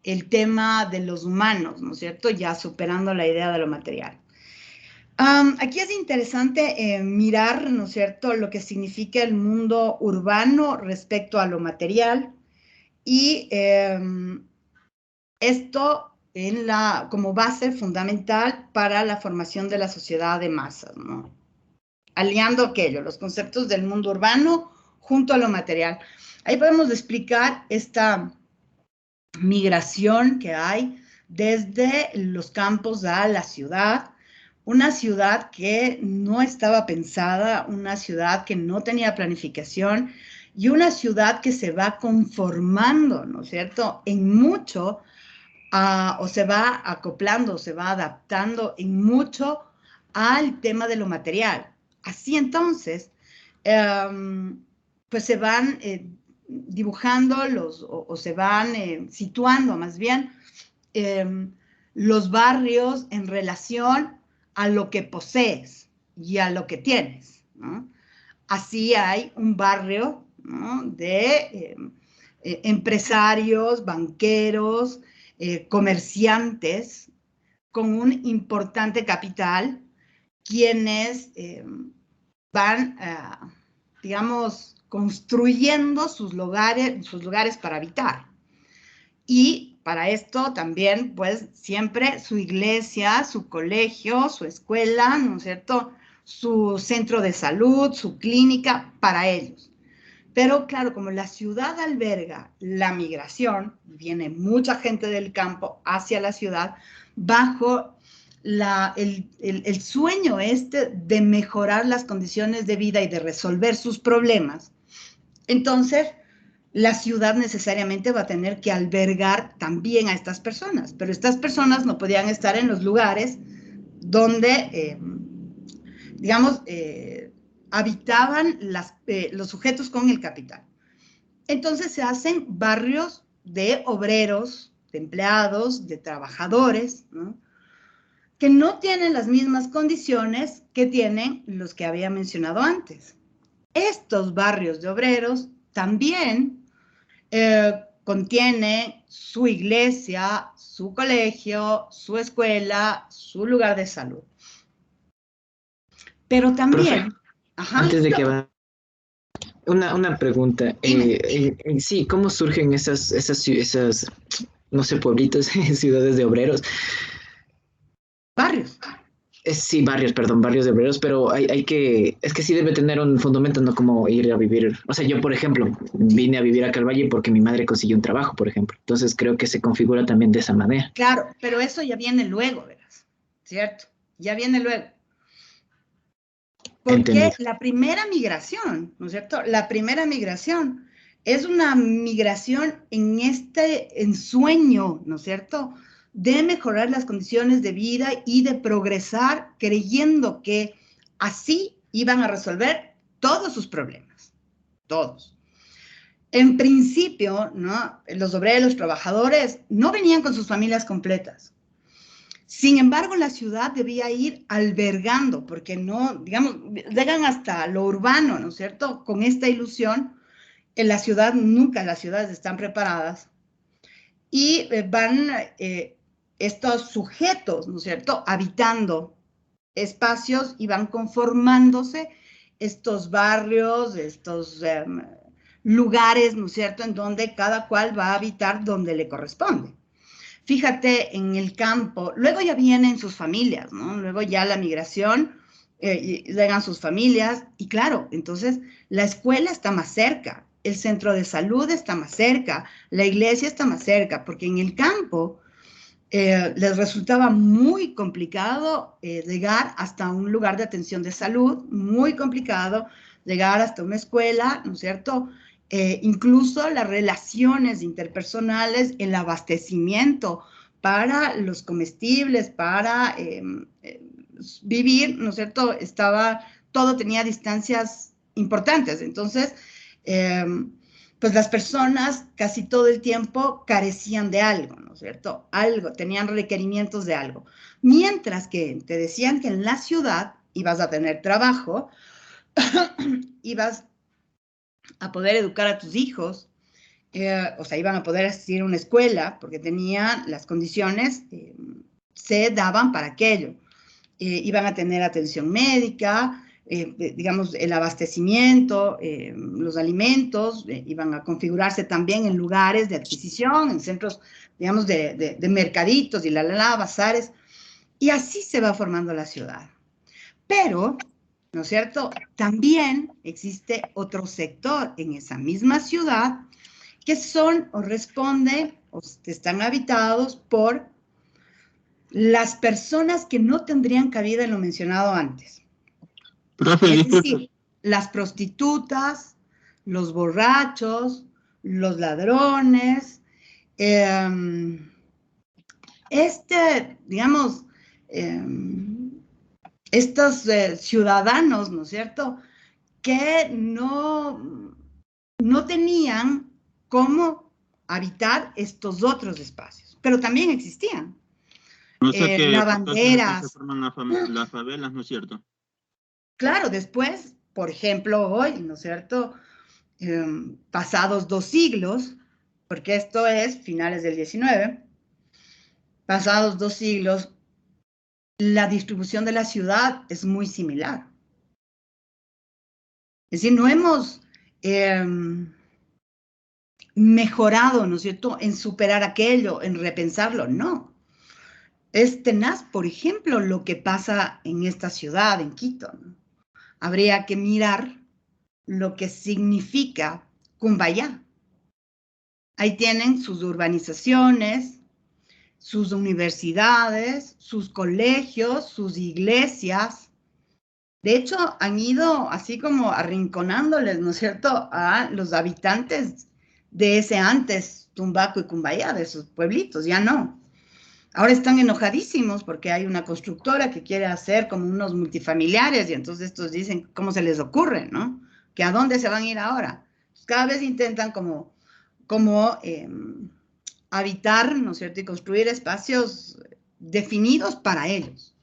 el tema de los humanos, ¿no es cierto?, ya superando la idea de lo material. Aquí es interesante mirar, ¿no es cierto?, lo que significa el mundo urbano respecto a lo material y esto como base fundamental para la formación de la sociedad de masas, ¿no? Aliando aquello, los conceptos del mundo urbano junto a lo material. Ahí podemos explicar esta migración que hay desde los campos a la ciudad, una ciudad que no estaba pensada, una ciudad que no tenía planificación y una ciudad que se va conformando, ¿no es cierto?, en mucho, o se va acoplando, se va adaptando en mucho al tema de lo material. Así entonces, pues se van dibujando o se van situando más bien los barrios en relación a lo que posees y a lo que tienes, ¿no? Así hay un barrio, ¿no?, de empresarios, banqueros, comerciantes con un importante capital, quienes van, digamos, construyendo sus lugares para habitar. Y para esto también, pues, siempre su iglesia, su colegio, su escuela, ¿no es cierto?, su centro de salud, su clínica, para ellos. Pero claro, como la ciudad alberga la migración, viene mucha gente del campo hacia la ciudad, bajo el sueño de mejorar las condiciones de vida y de resolver sus problemas, entonces la ciudad necesariamente va a tener que albergar también a estas personas, pero estas personas no podían estar en los lugares donde, digamos, habitaban los sujetos con el capital. Entonces se hacen barrios de obreros, de empleados, de trabajadores, ¿no?, que no tienen las mismas condiciones que tienen los que había mencionado antes. Estos barrios de obreros también contienen su iglesia, su colegio, su escuela, su lugar de salud. Pero también... Profe, Ajá, antes de que va, una pregunta. Sí, ¿cómo surgen esas, no sé, pueblitos, ciudades de obreros? barrios. Sí, barrios, perdón, barrios de obreros, pero es que sí debe tener un fundamento, no como ir a vivir. O sea, yo, por ejemplo, vine a vivir acá al Valle porque mi madre consiguió un trabajo, por ejemplo. Entonces creo que se configura también de esa manera. Claro, pero eso ya viene luego, verás, ¿cierto? Ya viene luego. Porque Entendido. la primera migración, ¿no es cierto? La primera migración es una migración en este ensueño, ¿no es cierto?, de mejorar las condiciones de vida y de progresar creyendo que así iban a resolver todos sus problemas, todos. En principio, ¿no?, los obreros, los trabajadores no venían con sus familias completas. Sin embargo, la ciudad debía ir albergando, porque no, digamos, llegan hasta lo urbano, ¿no es cierto?, con esta ilusión. En la ciudad, nunca las ciudades están preparadas. Y van estos sujetos, ¿no es cierto?, habitando espacios y van conformándose estos barrios, estos lugares, ¿no es cierto?, en donde cada cual va a habitar donde le corresponde. Fíjate, en el campo, luego ya vienen sus familias, ¿no? Luego ya la migración, llegan sus familias y claro, entonces la escuela está más cerca, el centro de salud está más cerca, la iglesia está más cerca, porque en el campo les resultaba muy complicado llegar hasta un lugar de atención de salud, muy complicado llegar hasta una escuela, ¿no es cierto? Incluso las relaciones interpersonales, el abastecimiento para los comestibles, para vivir, ¿no es cierto? Todo tenía distancias importantes. Entonces, pues las personas casi todo el tiempo carecían de algo, ¿no es cierto? Algo, tenían requerimientos de algo. Mientras que te decían que en la ciudad ibas a tener trabajo, ibas a poder educar a tus hijos, o sea, iban a poder asistir a una escuela porque tenían las condiciones, se daban para aquello. iban a tener atención médica, digamos, el abastecimiento, los alimentos, iban a configurarse también en lugares de adquisición, en centros, digamos, de mercaditos y bazares, y así se va formando la ciudad. Pero, ¿no es cierto?, también existe otro sector en esa misma ciudad que son o responde o están habitados por las personas que no tendrían cabida en lo mencionado antes. Profe, Es disculpe. decir, las prostitutas, los borrachos, los ladrones, digamos, estos ciudadanos, ¿no es cierto?, que no tenían cómo habitar estos otros espacios, pero también existían. O sea que Lavanderas. se forman las favelas, ¿no es cierto? Claro, después, por ejemplo, hoy, ¿no es cierto?, pasados 2 siglos, porque esto es finales del 19, pasados 2 siglos, la distribución de la ciudad es muy similar. Es decir, no hemos mejorado, ¿no es cierto?, en superar aquello, en repensarlo, no. Es tenaz, por ejemplo, lo que pasa en esta ciudad, en Quito, ¿no? Habría que mirar lo que significa Cumbayá. Ahí tienen sus urbanizaciones, sus universidades, sus colegios, sus iglesias. De hecho, han ido así como arrinconándoles, ¿no es cierto?, a los habitantes de ese antes Tumbaco y Cumbayá, de esos pueblitos, ya no. Ahora están enojadísimos porque hay una constructora que quiere hacer como unos multifamiliares y entonces estos dicen, ¿cómo se les ocurre, no? ¿Que a dónde se van a ir ahora? Pues cada vez intentan como habitar, ¿no es cierto?, y construir espacios definidos para ellos.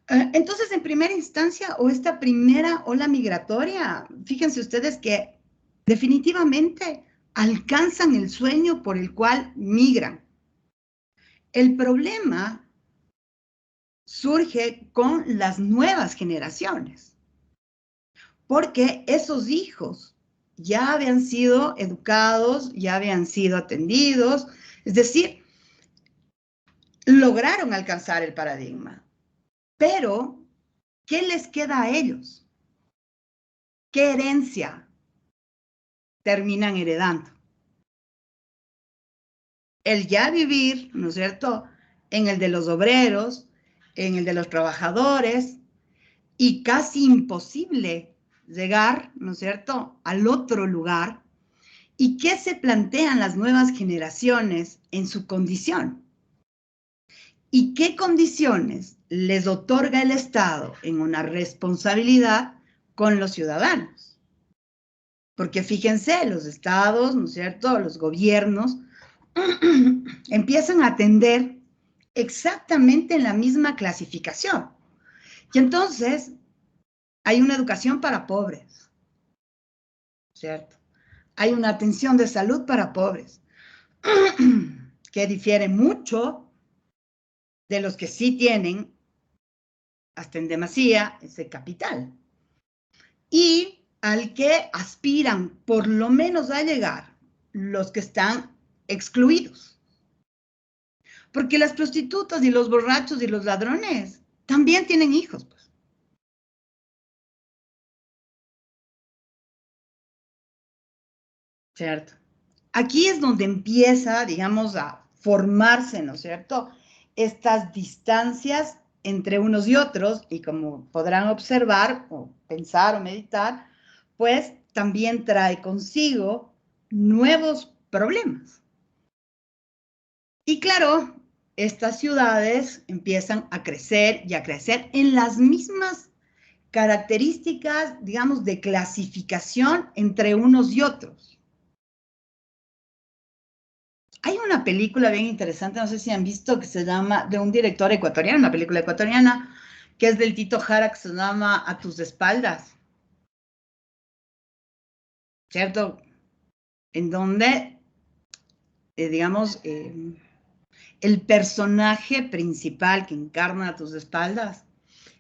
Entonces, en primera instancia, o esta primera ola migratoria, fíjense ustedes que definitivamente alcanzan el sueño por el cual migran. El problema surge con las nuevas generaciones, porque esos hijos ya habían sido educados, ya habían sido atendidos, es decir, lograron alcanzar el paradigma. Pero, ¿qué les queda a ellos? ¿Qué herencia terminan heredando? El ya vivir, ¿no es cierto?, en el de los obreros, en el de los trabajadores, y casi imposible llegar, ¿no es cierto?, al otro lugar. ¿Y qué se plantean las nuevas generaciones en su condición? ¿Y qué condiciones les otorga el Estado en una responsabilidad con los ciudadanos? Porque fíjense, los estados, ¿no es cierto?, los gobiernos empiezan a atender exactamente en la misma clasificación. Y entonces hay una educación para pobres, ¿cierto? Hay una atención de salud para pobres, que difiere mucho de los que sí tienen, hasta en demasía, ese capital. Y al que aspiran por lo menos a llegar los que están excluidos. Porque las prostitutas y los borrachos y los ladrones también tienen hijos, pues. ¿Cierto? Aquí es donde empieza, digamos, a formarse, ¿no es cierto?, estas distancias entre unos y otros, y como podrán observar, o pensar, o meditar, pues también trae consigo nuevos problemas. Y claro, estas ciudades empiezan a crecer y a crecer en las mismas características, digamos, de clasificación entre unos y otros. Hay una película bien interesante, no sé si han visto, que se llama, de un director ecuatoriano, una película ecuatoriana, que es del Tito Jara, que se llama A tus espaldas. ¿Cierto? En donde, digamos, el personaje principal que encarna a tus espaldas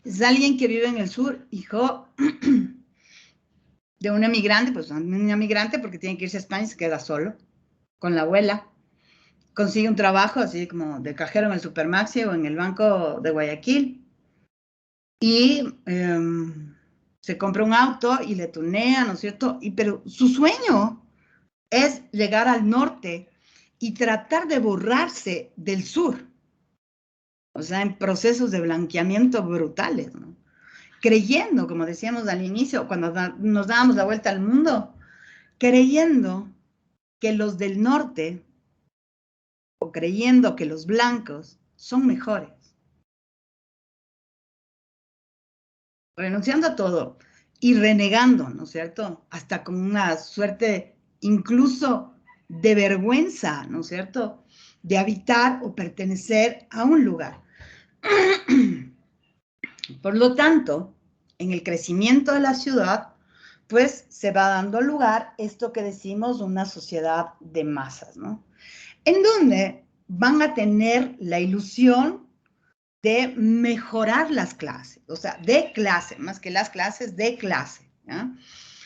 es alguien que vive en el sur, hijo de una migrante, pues una migrante porque tiene que irse a España y se queda solo con la abuela. Consigue un trabajo así como de cajero en el Supermaxi o en el Banco de Guayaquil y se compra un auto y le tunea, ¿no es cierto? Pero su sueño es llegar al norte y tratar de borrarse del sur, o sea, en procesos de blanqueamiento brutales, ¿no? Creyendo, como decíamos al inicio, cuando nos dábamos la vuelta al mundo, creyendo que los del norte, o creyendo que los blancos son mejores. Renunciando a todo y renegando, ¿no es cierto? Hasta con una suerte incluso de vergüenza, ¿no es cierto? De habitar o pertenecer a un lugar. Por lo tanto, en el crecimiento de la ciudad, pues se va dando lugar esto que decimos una sociedad de masas, ¿no? En donde van a tener la ilusión de mejorar las clases, o sea, de clase, más que las clases, de clase, ¿ya?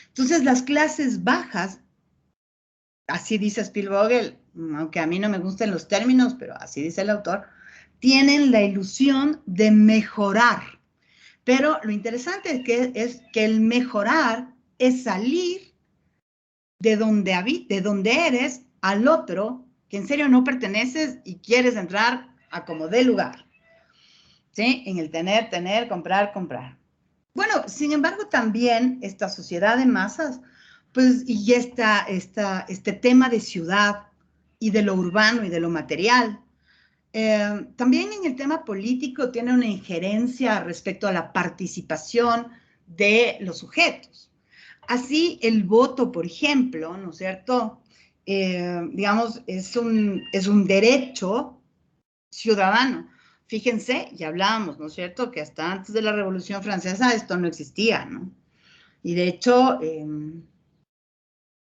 Entonces, las clases bajas, así dice Spielvogel, aunque a mí no me gustan los términos, pero así dice el autor, tienen la ilusión de mejorar. Pero lo interesante es que el mejorar es salir de donde eres al otro, que en serio no perteneces y quieres entrar a como dé lugar. ¿Sí? En el tener, comprar. Bueno, sin embargo, también esta sociedad de masas, pues, y este tema de ciudad y de lo urbano y de lo material, también en el tema político tiene una injerencia respecto a la participación de los sujetos. Así, el voto, por ejemplo, ¿no es cierto? Digamos, es un derecho ciudadano. Fíjense, ya hablábamos, ¿no es cierto?, que hasta antes de la Revolución Francesa esto no existía, ¿no? Y de hecho,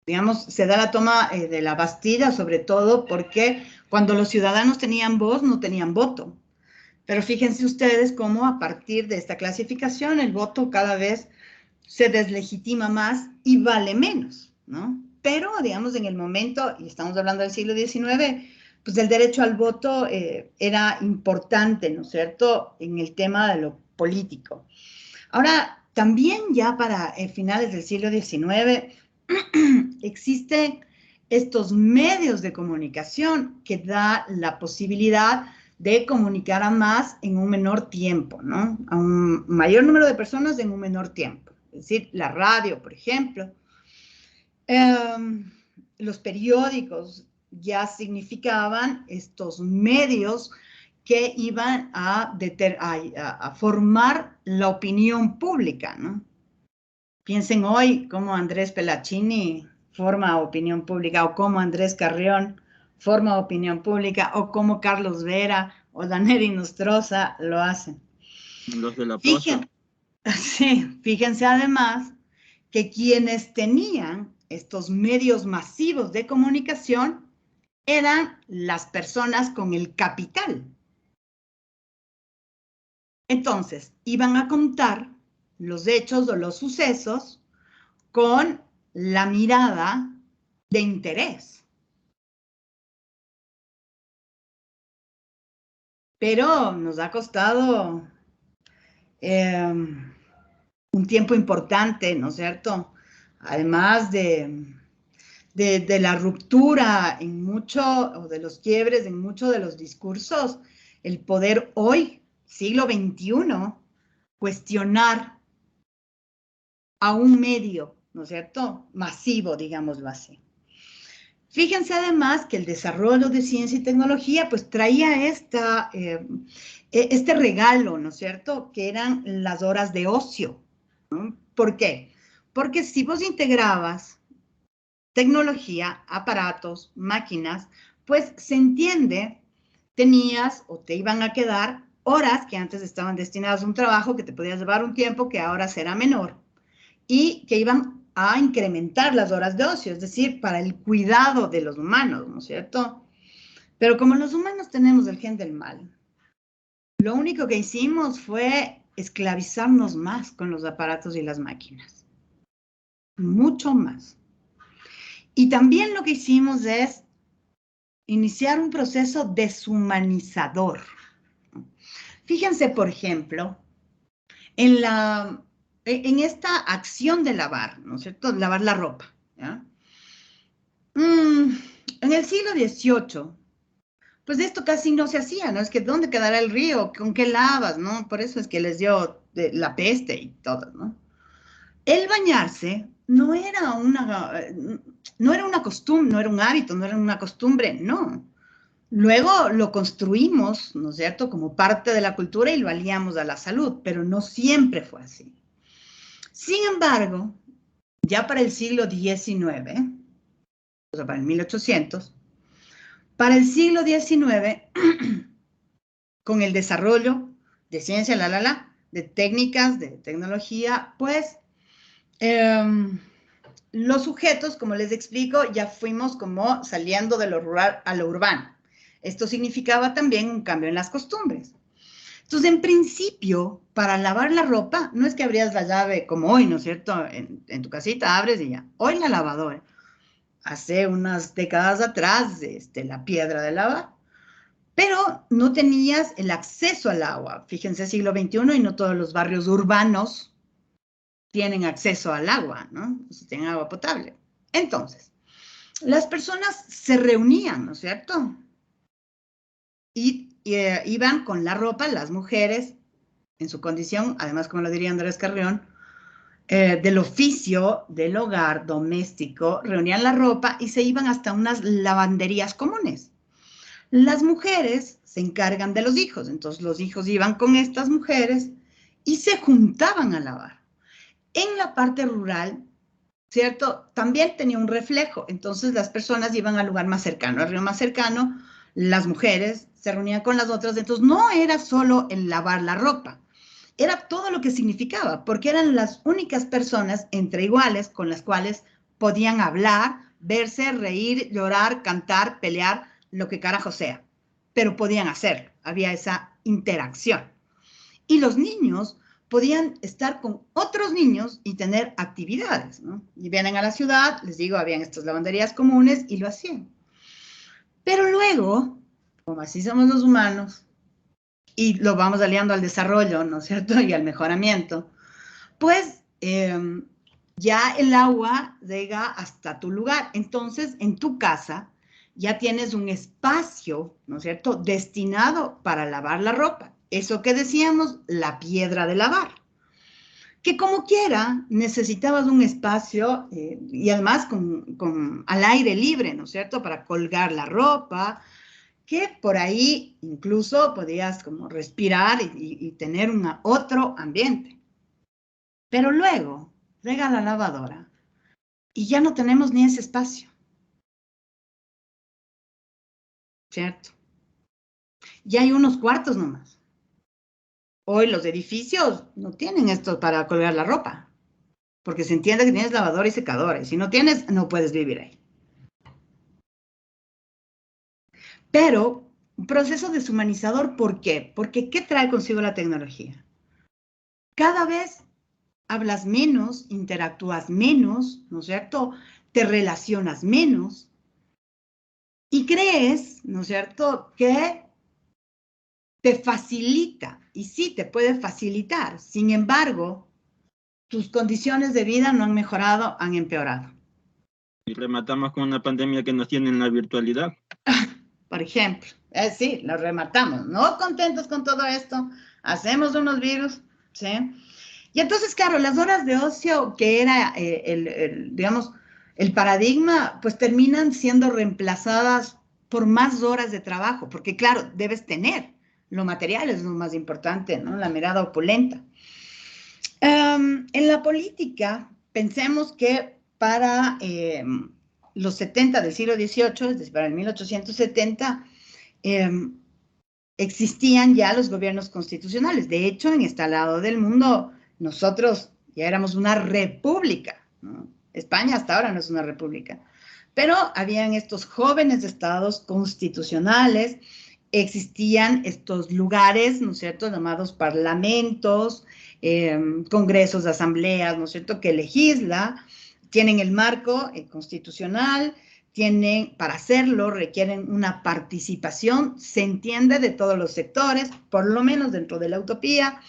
digamos, se da la toma de la Bastilla, sobre todo porque cuando los ciudadanos tenían voz, no tenían voto. Pero fíjense ustedes cómo a partir de esta clasificación el voto cada vez se deslegitima más y vale menos, ¿no? Pero, digamos, en el momento, y estamos hablando del siglo XIX, pues el derecho al voto era importante, ¿no es cierto?, en el tema de lo político. Ahora, también ya para finales del siglo XIX, existen estos medios de comunicación que da la posibilidad de comunicar a más en un menor tiempo, ¿no? A un mayor número de personas en un menor tiempo. Es decir, la radio, por ejemplo. Los periódicos ya significaban estos medios que iban a formar la opinión pública, ¿no? Piensen hoy cómo Andrés Pelaccini forma opinión pública, o cómo Andrés Carrión forma opinión pública, o cómo Carlos Vera o Daneri Nostroza lo hacen. Los de la posta. Fíjense además que quienes tenían estos medios masivos de comunicación eran las personas con el capital. Entonces, iban a contar los hechos o los sucesos con la mirada de interés. Pero nos ha costado un tiempo importante, ¿no es cierto? Además de la ruptura en mucho, o de los quiebres en muchos de los discursos, el poder hoy, siglo XXI, cuestionar a un medio, ¿no es cierto?, masivo, digámoslo así. Fíjense además que el desarrollo de ciencia y tecnología pues traía este regalo, ¿no es cierto?, que eran las horas de ocio, ¿no? ¿Por qué? Porque si vos integrabas tecnología, aparatos, máquinas, pues se entiende, tenías o te iban a quedar horas que antes estaban destinadas a un trabajo que te podías llevar un tiempo que ahora será menor y que iban a incrementar las horas de ocio, es decir, para el cuidado de los humanos, ¿no es cierto? Pero como los humanos tenemos el gen del mal, lo único que hicimos fue esclavizarnos más con los aparatos y las máquinas. Mucho más. Y también lo que hicimos es iniciar un proceso deshumanizador. Fíjense, por ejemplo, en esta acción de lavar, ¿no es cierto? Lavar la ropa, ¿ya? En el siglo XVIII, pues esto casi no se hacía, ¿no? Es que ¿dónde quedará el río? ¿Con qué lavas, no? Por eso es que les dio la peste y todo, ¿no? El bañarse no era una costumbre, no era un hábito, no era una costumbre, no. Luego lo construimos, ¿no es cierto?, como parte de la cultura y lo aliamos a la salud, pero no siempre fue así. Sin embargo, ya para el siglo XIX, o sea, para el 1800, para el siglo XIX, con el desarrollo de ciencia, de técnicas, de tecnología, pues los sujetos, como les explico, ya fuimos como saliendo de lo rural a lo urbano. Esto significaba también un cambio en las costumbres. Entonces, en principio, para lavar la ropa, no es que abrías la llave como hoy, ¿no es cierto? En tu casita abres y ya. Hoy la lavadora. Hace unas décadas atrás, la piedra de lavar. Pero no tenías el acceso al agua. Fíjense, siglo XXI y no todos los barrios urbanos tienen acceso al agua, ¿no? O sea, tienen agua potable. Entonces, las personas se reunían, ¿no es cierto? Y iban con la ropa, las mujeres, en su condición, además, como lo diría Andrés Carrión, del oficio del hogar doméstico, reunían la ropa y se iban hasta unas lavanderías comunes. Las mujeres se encargan de los hijos, entonces los hijos iban con estas mujeres y se juntaban a lavar. En la parte rural, ¿cierto? También tenía un reflejo, entonces las personas iban al lugar más cercano, al río más cercano, las mujeres se reunían con las otras, entonces no era solo el lavar la ropa, era todo lo que significaba, porque eran las únicas personas entre iguales con las cuales podían hablar, verse, reír, llorar, cantar, pelear, lo que carajo sea, pero podían hacerlo, había esa interacción. Y los niños podían estar con otros niños y tener actividades, ¿no? Y vienen a la ciudad, les digo, habían estas lavanderías comunes y lo hacían. Pero luego, como así somos los humanos, y lo vamos aliando al desarrollo, ¿no es cierto?, y al mejoramiento, pues ya el agua llega hasta tu lugar. Entonces, en tu casa ya tienes un espacio, ¿no es cierto?, destinado para lavar la ropa. Eso que decíamos, la piedra de lavar. Que como quiera, necesitabas un espacio y además al aire libre, ¿no es cierto?, para colgar la ropa, que por ahí incluso podías como respirar y tener otro ambiente. Pero luego llega la lavadora y ya no tenemos ni ese espacio, ¿cierto? Ya hay unos cuartos nomás. Hoy los edificios no tienen esto para colgar la ropa, porque se entiende que tienes lavadora y secadora, y si no tienes, no puedes vivir ahí. Pero un proceso deshumanizador, ¿por qué? Porque ¿qué trae consigo la tecnología? Cada vez hablas menos, interactúas menos, ¿no es cierto? Te relacionas menos y crees, ¿no es cierto?, que te facilita, y sí te puede facilitar. Sin embargo, tus condiciones de vida no han mejorado, han empeorado. Y rematamos con una pandemia que nos tiene en la virtualidad. Por ejemplo, sí, lo rematamos. No contentos con todo esto, hacemos unos virus, ¿sí? Y entonces, claro, las horas de ocio, que era digamos, el paradigma, pues terminan siendo reemplazadas por más horas de trabajo, porque claro, debes tener. Lo material es lo más importante, ¿no? La mirada opulenta. En la política, pensemos que para los 70 del siglo XVIII, es decir, para el 1870, existían ya los gobiernos constitucionales. De hecho, en este lado del mundo, nosotros ya éramos una república, ¿no? España hasta ahora no es una república, Pero habían estos jóvenes estados constitucionales, existían estos lugares, ¿no es cierto?, llamados parlamentos, congresos, asambleas, ¿no es cierto?, que legisla, tienen el marco constitucional, tienen, para hacerlo, requieren una participación, se entiende, de todos los sectores, por lo menos dentro de la utopía,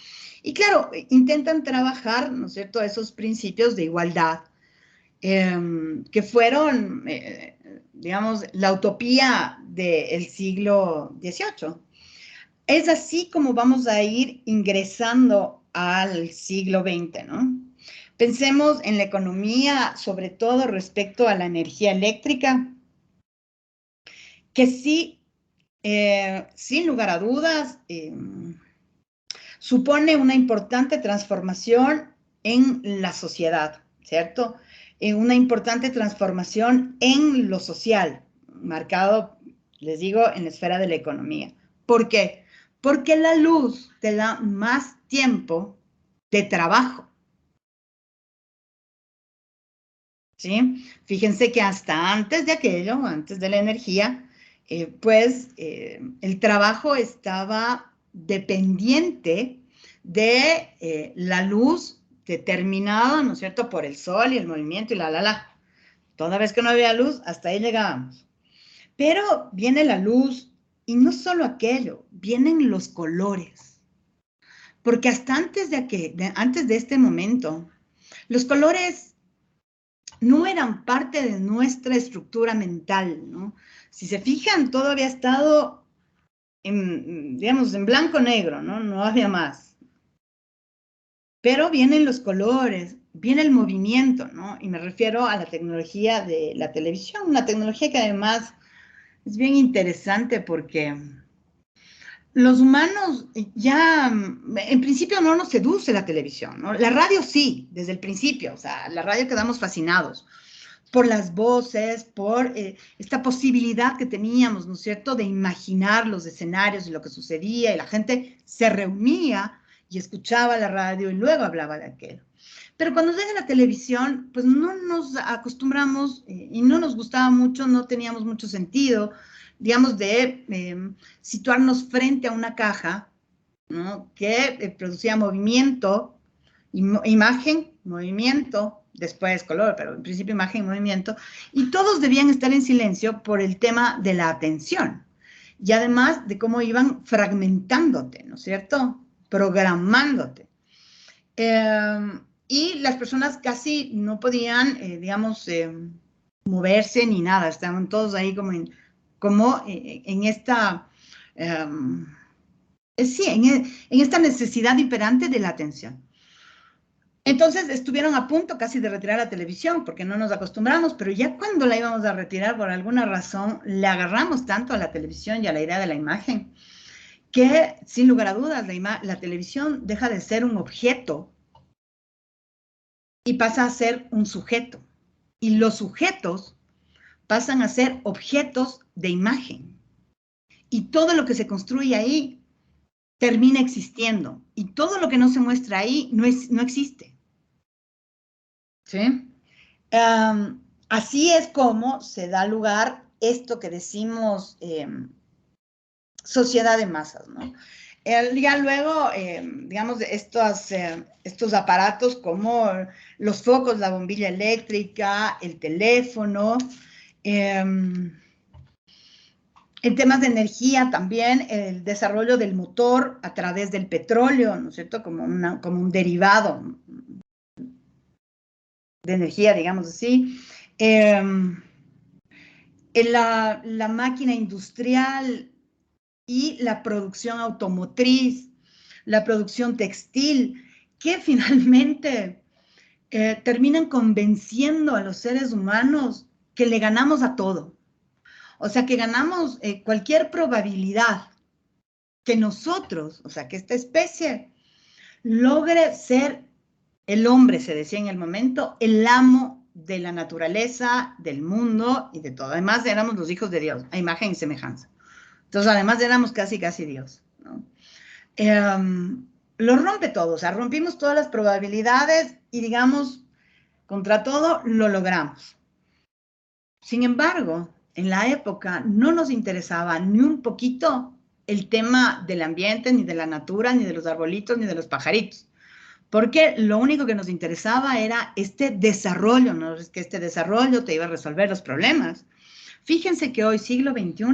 y claro, intentan trabajar, ¿no es cierto?, esos principios de igualdad, que fueron, digamos, la utopía del siglo XVIII. Es así como vamos a ir ingresando al siglo XX, ¿no? Pensemos en la economía, sobre todo respecto a la energía eléctrica, que sí, sin lugar a dudas, supone una importante transformación en la sociedad, ¿cierto? Una importante transformación en lo social, marcado, les digo, en la esfera de la economía. ¿Por qué? Porque la luz te da más tiempo de trabajo, ¿sí? Fíjense que hasta antes de aquello, antes de la energía, el trabajo estaba dependiente de la luz determinada, ¿no es cierto?, por el sol y el movimiento y la. Toda vez que no había luz, hasta ahí llegábamos. Pero viene la luz y no solo aquello, vienen los colores. Porque hasta antes antes de este momento, los colores no eran parte de nuestra estructura mental, ¿no? Si se fijan, todo había estado digamos, en blanco-negro, ¿no? No había más. Pero vienen los colores, viene el movimiento, ¿no? Y me refiero a la tecnología de la televisión, una tecnología que además es bien interesante porque los humanos ya, en principio no nos seduce la televisión, ¿no? La radio sí, desde el principio, o sea, la radio quedamos fascinados por las voces, por esta posibilidad que teníamos, ¿no es cierto?, de imaginar los escenarios y lo que sucedía, y la gente se reunía y escuchaba la radio y luego hablaba de aquello. Pero cuando llega la televisión, pues no nos acostumbramos y no nos gustaba mucho, no teníamos mucho sentido, digamos, de situarnos frente a una caja, ¿no?, que producía movimiento, imagen, movimiento, después color, pero en principio imagen y movimiento, y todos debían estar en silencio por el tema de la atención, y además de cómo iban fragmentándote, ¿no es cierto?, programándote. Y las personas casi no podían, digamos, moverse ni nada, estaban todos ahí como en esta, sí, en esta necesidad imperante de la atención. Entonces estuvieron a punto casi de retirar la televisión porque no nos acostumbramos, pero ya cuando la íbamos a retirar por alguna razón, le agarramos tanto a la televisión y a la idea de la imagen que sin lugar a dudas la televisión deja de ser un objeto y pasa a ser un sujeto. Y los sujetos pasan a ser objetos de imagen. Y todo lo que se construye ahí termina existiendo. Y todo lo que no se muestra ahí no existe. ¿Sí? Así es como se da lugar esto que decimos sociedad de masas, ¿no? Ya luego, digamos, estos aparatos como los focos, la bombilla eléctrica, el teléfono, en temas de energía también, el desarrollo del motor a través del petróleo, ¿no es cierto?, como un derivado de energía, digamos así. La máquina industrial y la producción automotriz, la producción textil, que finalmente terminan convenciendo a los seres humanos que le ganamos a todo. O sea, que ganamos cualquier probabilidad que nosotros, o sea, que esta especie logre ser el hombre, se decía en el momento, el amo de la naturaleza, del mundo y de todo. Además, éramos los hijos de Dios, a imagen y semejanza. Entonces, además, éramos casi Dios, ¿no? Lo rompe todo, o sea, rompimos todas las probabilidades y, digamos, contra todo, lo logramos. Sin embargo, en la época no nos interesaba ni un poquito el tema del ambiente, ni de la natura, ni de los arbolitos, ni de los pajaritos. Porque lo único que nos interesaba era este desarrollo, ¿no? Es que este desarrollo te iba a resolver los problemas. Fíjense que hoy, siglo XXI,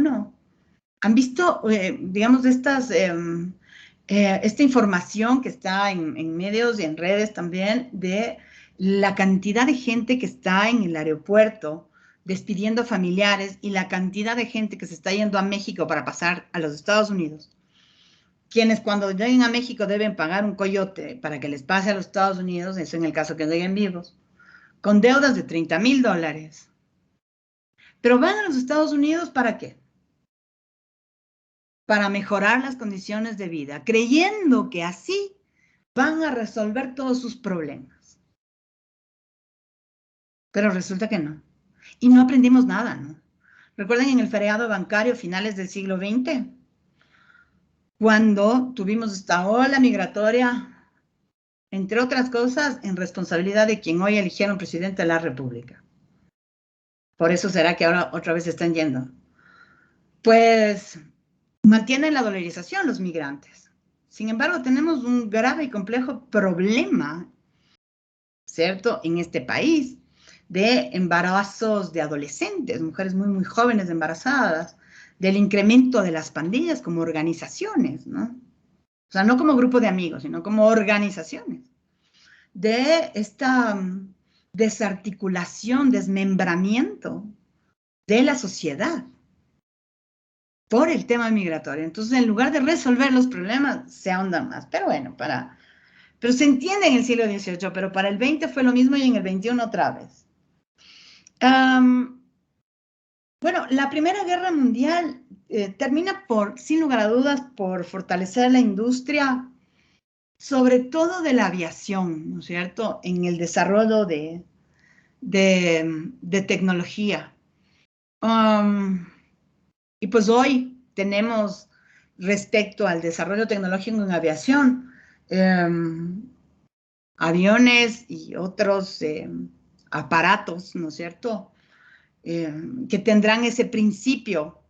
han visto, digamos, esta información que está en medios y en redes también de la cantidad de gente que está en el aeropuerto despidiendo familiares y la cantidad de gente que se está yendo a México para pasar a los Estados Unidos, quienes cuando lleguen a México deben pagar un coyote para que les pase a los Estados Unidos, eso en el caso que lleguen vivos, con deudas de $30,000. Pero van a los Estados Unidos ¿para qué? Para mejorar las condiciones de vida, creyendo que así van a resolver todos sus problemas. Pero resulta que no. Y no aprendimos nada, ¿no? Recuerden en el feriado bancario finales del siglo XX, cuando tuvimos esta ola migratoria, entre otras cosas, en responsabilidad de quien hoy eligieron presidente de la República. Por eso será que ahora otra vez están yendo. Pues mantienen la dolarización los migrantes. Sin embargo, tenemos un grave y complejo problema, ¿cierto?, en este país, de embarazos de adolescentes, mujeres muy, muy jóvenes embarazadas, del incremento de las pandillas como organizaciones, ¿no? O sea, no como grupo de amigos, sino como organizaciones, de esta desarticulación, desmembramiento de la sociedad por el tema migratorio. Entonces, en lugar de resolver los problemas, se ahondan más. Pero bueno, pero se entiende en el siglo XVIII, pero para el XX fue lo mismo y en el XXI otra vez. Bueno, la Primera Guerra Mundial termina sin lugar a dudas, por fortalecer la industria, sobre todo de la aviación, ¿no es cierto?, en el desarrollo de tecnología. Y pues hoy tenemos, respecto al desarrollo tecnológico en aviación, aviones y otros aparatos, ¿no es cierto?, que tendrán ese principio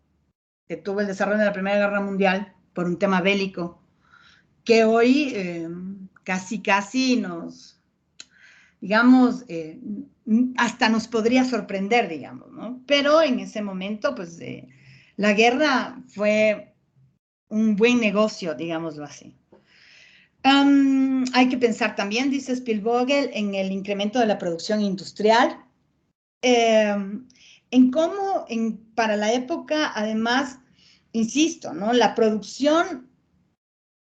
que tuvo el desarrollo de la Primera Guerra Mundial por un tema bélico, que hoy casi nos, digamos, hasta nos podría sorprender, digamos, ¿no? Pero en ese momento, pues, la guerra fue un buen negocio, digámoslo así. Hay que pensar también, dice Spielvogel, en el incremento de la producción industrial, en cómo para la época, además, insisto, ¿no?, la producción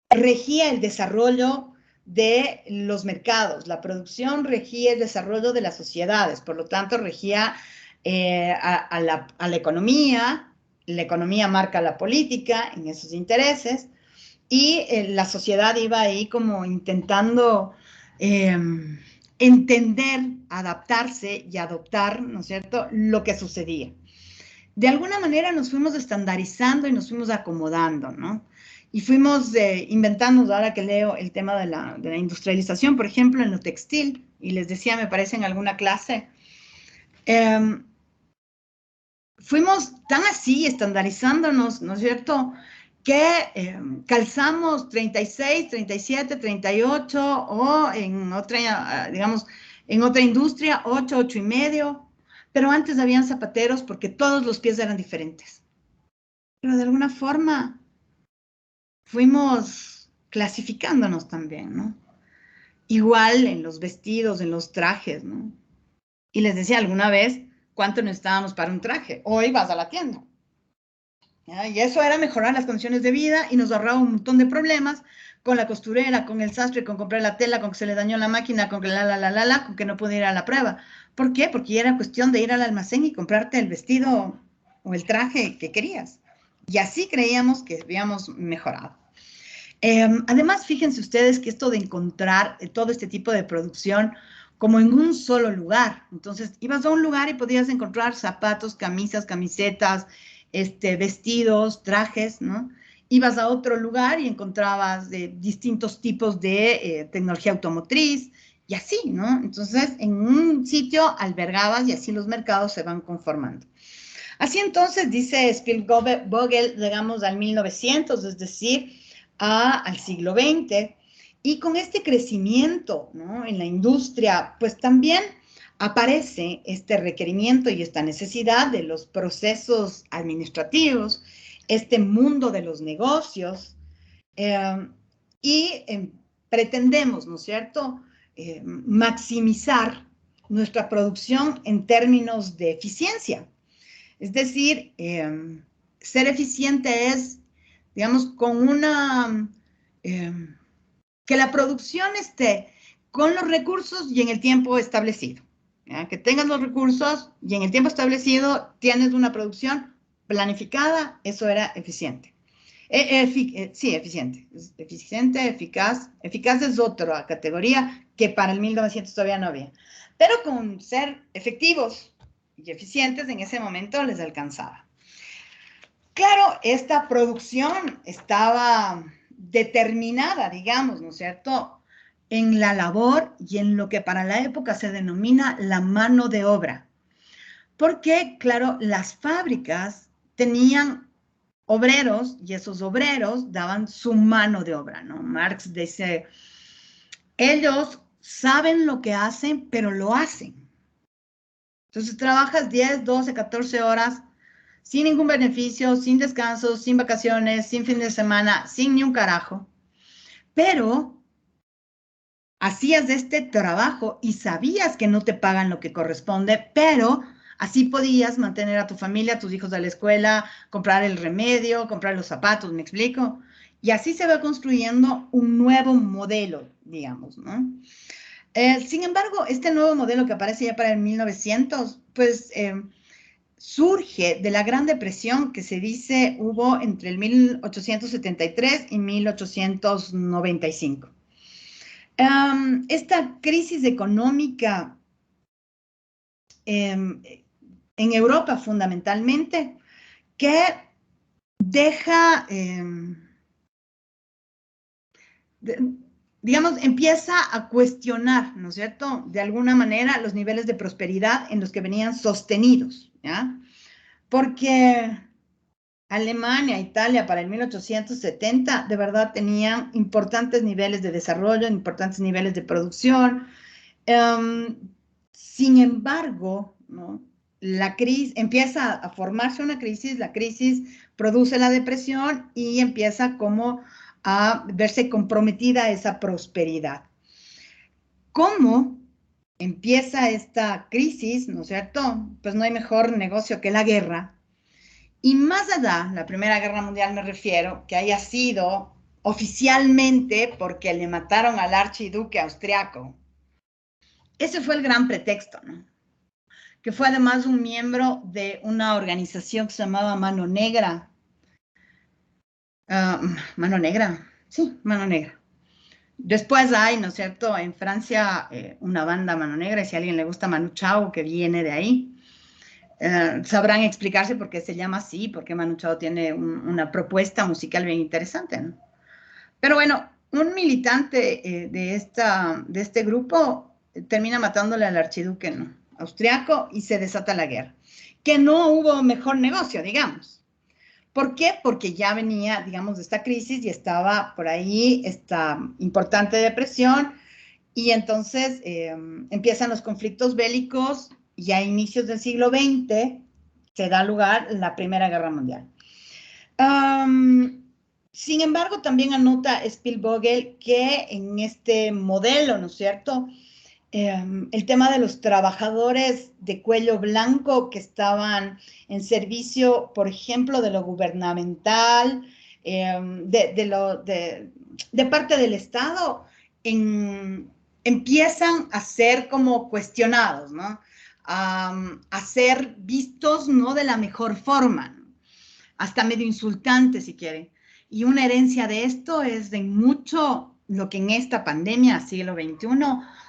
regía el desarrollo de los mercados, la producción regía el desarrollo de las sociedades, por lo tanto regía a la economía, la economía marca la política en esos intereses, y la sociedad iba ahí como intentando entender, adaptarse y adoptar, ¿no es cierto?, lo que sucedía. De alguna manera nos fuimos estandarizando y nos fuimos acomodando, ¿no? Y fuimos inventando, ahora que leo el tema de la industrialización, por ejemplo, en lo textil, y les decía, me parece, en alguna clase, fuimos tan así, estandarizándonos, ¿no es cierto?, que calzamos 36, 37, 38, o en otra, digamos, en otra industria, 8, 8,5, pero antes habían zapateros porque todos los pies eran diferentes. Pero de alguna forma fuimos clasificándonos también, ¿no? Igual en los vestidos, en los trajes, ¿no? Y les decía alguna vez cuánto necesitábamos para un traje. Hoy vas a la tienda, ¿ya? Y eso era mejorar las condiciones de vida y nos ahorraba un montón de problemas con la costurera, con el sastre, con comprar la tela, con que se le dañó la máquina, con que con que no pude ir a la prueba. ¿Por qué? Porque ya era cuestión de ir al almacén y comprarte el vestido o el traje que querías. Y así creíamos que habíamos mejorado. Además, fíjense ustedes que esto de encontrar todo este tipo de producción como en un solo lugar. Entonces, ibas a un lugar y podías encontrar zapatos, camisas, camisetas, vestidos, trajes, ¿no? Ibas a otro lugar y encontrabas distintos tipos de tecnología automotriz, y así, ¿no? Entonces, en un sitio albergabas y así los mercados se van conformando. Así entonces, dice Spielvogel, llegamos al 1900, es decir, al siglo XX, y con este crecimiento, ¿no?, en la industria, pues también aparece este requerimiento y esta necesidad de los procesos administrativos, este mundo de los negocios, y pretendemos, ¿no es cierto?, maximizar nuestra producción en términos de eficiencia. Es decir, ser eficiente es, digamos, con que la producción esté con los recursos y en el tiempo establecido. ¿Ya? Que tengas los recursos y en el tiempo establecido tienes una producción planificada, eso era eficiente. Sí, eficiente. Eficiente, eficaz. Eficaz es otra categoría que para el 1900 todavía no había. Pero con ser efectivos y eficientes en ese momento les alcanzaba. Claro, esta producción estaba determinada, digamos, ¿no es cierto?, en la labor y en lo que para la época se denomina la mano de obra. Porque, claro, las fábricas tenían obreros y esos obreros daban su mano de obra, ¿no? Marx dice, ellos saben lo que hacen, pero lo hacen. Entonces trabajas 10, 12, 14 horas sin ningún beneficio, sin descanso, sin vacaciones, sin fin de semana, sin ni un carajo. Pero hacías este trabajo y sabías que no te pagan lo que corresponde, pero así podías mantener a tu familia, a tus hijos a la escuela, comprar el remedio, comprar los zapatos, ¿me explico? Y así se va construyendo un nuevo modelo, digamos, ¿no? Sin embargo, este nuevo modelo que aparece ya para el 1900, pues surge de la Gran Depresión que se dice hubo entre el 1873 y 1895. Esta crisis económica en Europa fundamentalmente, que deja, digamos, empieza a cuestionar, ¿no es cierto?, de alguna manera los niveles de prosperidad en los que venían sostenidos, ¿ya? Porque Alemania, Italia, para el 1870, de verdad tenían importantes niveles de desarrollo, importantes niveles de producción. Sin embargo, ¿no?, la crisis, empieza a formarse una crisis, la crisis produce la depresión y empieza como a verse comprometida esa prosperidad. ¿Cómo empieza esta crisis, no es cierto? Pues no hay mejor negocio que la guerra. Y más allá, la Primera Guerra Mundial me refiero, que haya sido oficialmente porque le mataron al archiduque austriaco. Ese fue el gran pretexto, ¿no? Que fue además un miembro de una organización que se llamaba Mano Negra. Mano Negra, sí, Mano Negra. Después hay, ¿no es cierto?, en Francia una banda Mano Negra, y si a alguien le gusta Manu Chao, que viene de ahí, sabrán explicarse por qué se llama así, porque Manu Chao tiene una propuesta musical bien interesante, ¿no? Pero bueno, un militante de este grupo termina matándole al archiduque, ¿no?, austriaco, y se desata la guerra. Que no hubo mejor negocio, digamos. ¿Por qué? Porque ya venía, digamos, de esta crisis y estaba por ahí esta importante depresión, y entonces empiezan los conflictos bélicos y a inicios del siglo XX se da lugar la Primera Guerra Mundial. Sin embargo, también anota Spielvogel que en este modelo, ¿no es cierto?, el tema de los trabajadores de cuello blanco que estaban en servicio, por ejemplo, de lo gubernamental, de parte del Estado, empiezan a ser como cuestionados, ¿no? A ser vistos no de la mejor forma, ¿no?, hasta medio insultante si quieren. Y una herencia de esto es de mucho lo que en esta pandemia, siglo XXI,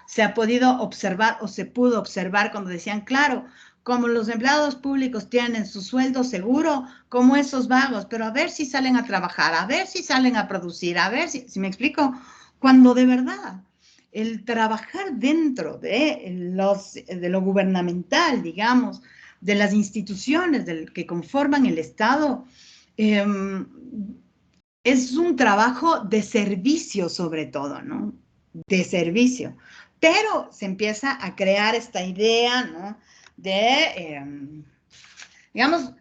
se ha podido observar o se pudo observar cuando decían, claro, como los empleados públicos tienen su sueldo seguro, como esos vagos, pero a ver si salen a trabajar, a ver si salen a producir, a ver si me explico, cuando de verdad el trabajar dentro de lo gubernamental, digamos, de las instituciones que conforman el Estado, es un trabajo de servicio sobre todo, ¿no? De servicio. Pero se empieza a crear esta idea, ¿no? Digamos,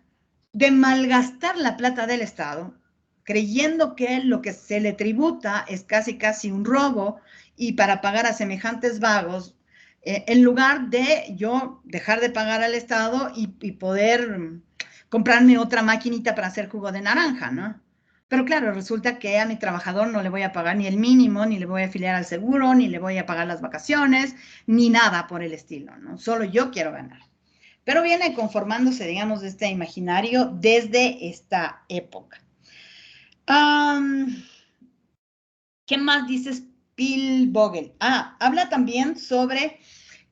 de malgastar la plata del Estado, creyendo que lo que se le tributa es casi un robo y para pagar a semejantes vagos, en lugar de yo dejar de pagar al Estado y poder comprarme otra maquinita para hacer jugo de naranja, ¿no? Pero claro, resulta que a mi trabajador no le voy a pagar ni el mínimo, ni le voy a afiliar al seguro, ni le voy a pagar las vacaciones, ni nada por el estilo, ¿no? Solo yo quiero ganar. Pero viene conformándose, digamos, este imaginario desde esta época. ¿Qué más dices, Spielvogel? Habla también sobre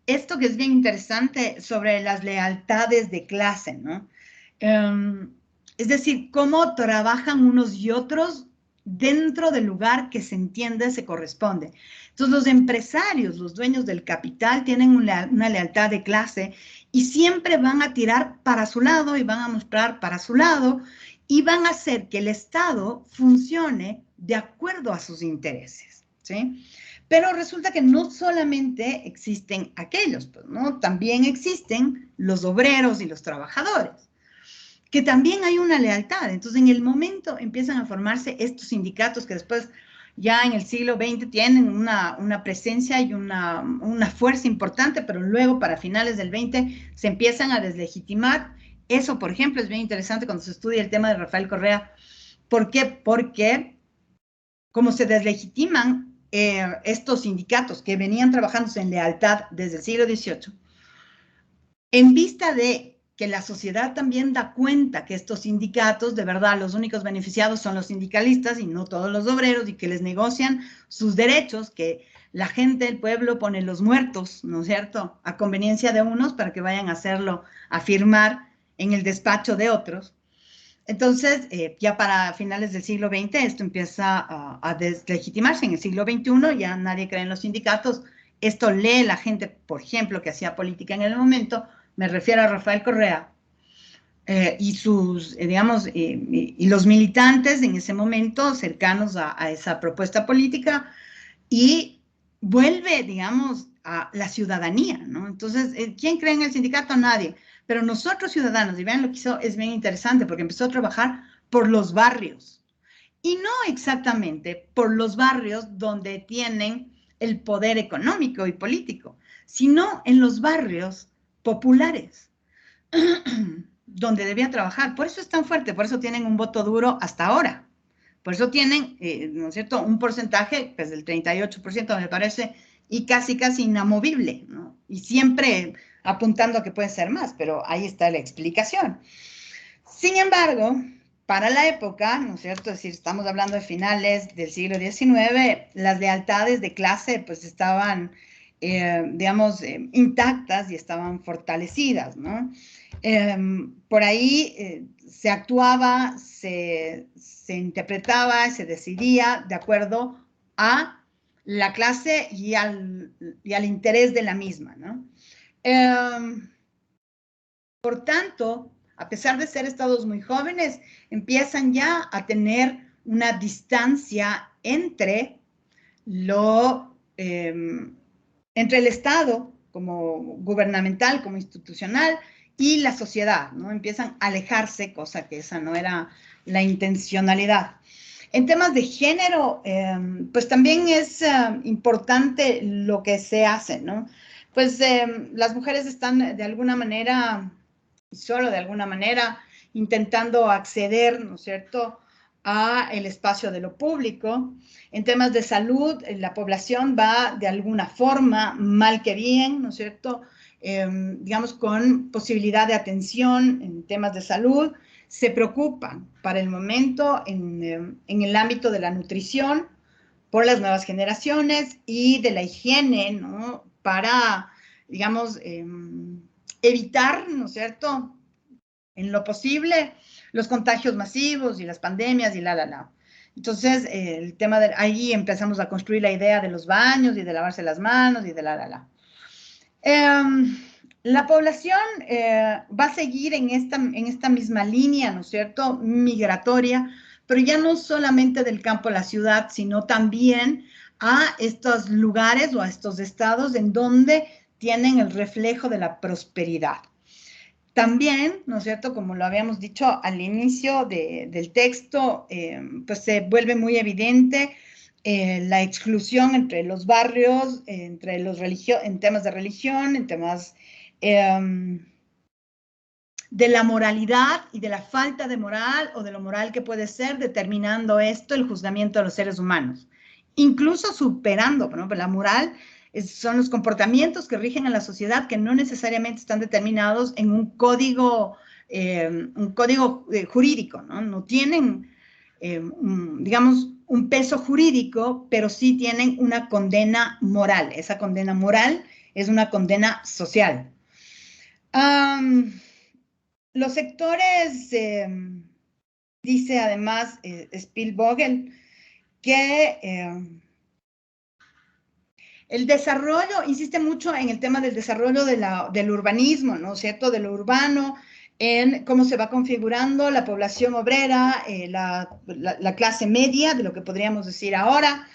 esto que es bien interesante, sobre las lealtades de clase, ¿no? Es decir, cómo trabajan unos y otros dentro del lugar que se entiende, se corresponde. Entonces, los empresarios, los dueños del capital, tienen una lealtad de clase y siempre van a tirar para su lado y van a mostrar para su lado y van a hacer que el Estado funcione de acuerdo a sus intereses, ¿sí? Pero resulta que no solamente existen aquellos, pues, ¿no? También existen los obreros y los trabajadores, que también hay una lealtad. Entonces, en el momento empiezan a formarse estos sindicatos que después, ya en el siglo XX, tienen una presencia y una fuerza importante, pero luego, para finales del XX, se empiezan a deslegitimar. Eso, por ejemplo, es bien interesante cuando se estudia el tema de Rafael Correa. ¿Por qué? Porque como se deslegitiman estos sindicatos que venían trabajándose en lealtad desde el siglo XVIII, en vista de que la sociedad también da cuenta que estos sindicatos, de verdad, los únicos beneficiados son los sindicalistas y no todos los obreros, y que les negocian sus derechos, que la gente, el pueblo, pone los muertos, ¿no es cierto?, a conveniencia de unos para que vayan a hacerlo, a firmar en el despacho de otros. Entonces, ya para finales del siglo XX, esto empieza a deslegitimarse. En el siglo XXI ya nadie cree en los sindicatos. Esto lee la gente, por ejemplo, que hacía política en el momento. Me refiero a Rafael Correa y sus, digamos, y los militantes en ese momento cercanos a esa propuesta política, y vuelve, digamos, a la ciudadanía, ¿no? Entonces, ¿quién cree en el sindicato? Nadie. Pero nosotros ciudadanos, y vean lo que hizo, es bien interesante, porque empezó a trabajar por los barrios. Y no exactamente por los barrios donde tienen el poder económico y político, sino en los barrios populares, donde debía trabajar. Por eso es tan fuerte, por eso tienen un voto duro hasta ahora. Por eso tienen, ¿no es cierto?, un porcentaje, pues del 38% me parece, y casi inamovible, ¿no? Y siempre apuntando a que puede ser más, pero ahí está la explicación. Sin embargo, para la época, ¿no es cierto?, es decir, estamos hablando de finales del siglo XIX, las lealtades de clase pues estaban, digamos, intactas y estaban fortalecidas, ¿no? Por ahí se actuaba, se interpretaba, se decidía de acuerdo a la clase y al interés de la misma, ¿no? Por tanto, a pesar de ser estados muy jóvenes, empiezan ya a tener una distancia entre entre el Estado como gubernamental, como institucional, y la sociedad, ¿no? Empiezan a alejarse, cosa que esa no era la intencionalidad. En temas de género, pues también es importante lo que se hace, ¿no? Pues las mujeres están de alguna manera, solo de alguna manera, intentando acceder, ¿no es cierto?, a el espacio de lo público. En temas de salud, la población va de alguna forma, mal que bien, ¿no es cierto?, digamos, con posibilidad de atención en temas de salud. Se preocupan para el momento en el ámbito de la nutrición por las nuevas generaciones y de la higiene, ¿no?, para, digamos, evitar, ¿no es cierto?, en lo posible, los contagios masivos y las pandemias y Entonces, el tema de ahí empezamos a construir la idea de los baños y de lavarse las manos y de la. La población va a seguir en esta misma línea, ¿no es cierto?, migratoria, pero ya no solamente del campo a la ciudad, sino también a estos lugares o a estos estados en donde tienen el reflejo de la prosperidad. También, ¿no es cierto?, como lo habíamos dicho al inicio del texto, pues se vuelve muy evidente la exclusión entre los barrios, en temas de religión, en temas de la moralidad y de la falta de moral o de lo moral que puede ser, determinando esto el juzgamiento de los seres humanos. Incluso superando, ¿no? La moral son los comportamientos que rigen a la sociedad que no necesariamente están determinados en un código jurídico, ¿no? No tienen, digamos, un peso jurídico, pero sí tienen una condena moral. Esa condena moral es una condena social. Los sectores, dice además Spielvogel, que el desarrollo, insiste mucho en el tema del desarrollo del urbanismo, ¿no es cierto?, de lo urbano, en cómo se va configurando la población obrera, la clase media, de lo que podríamos decir ahora,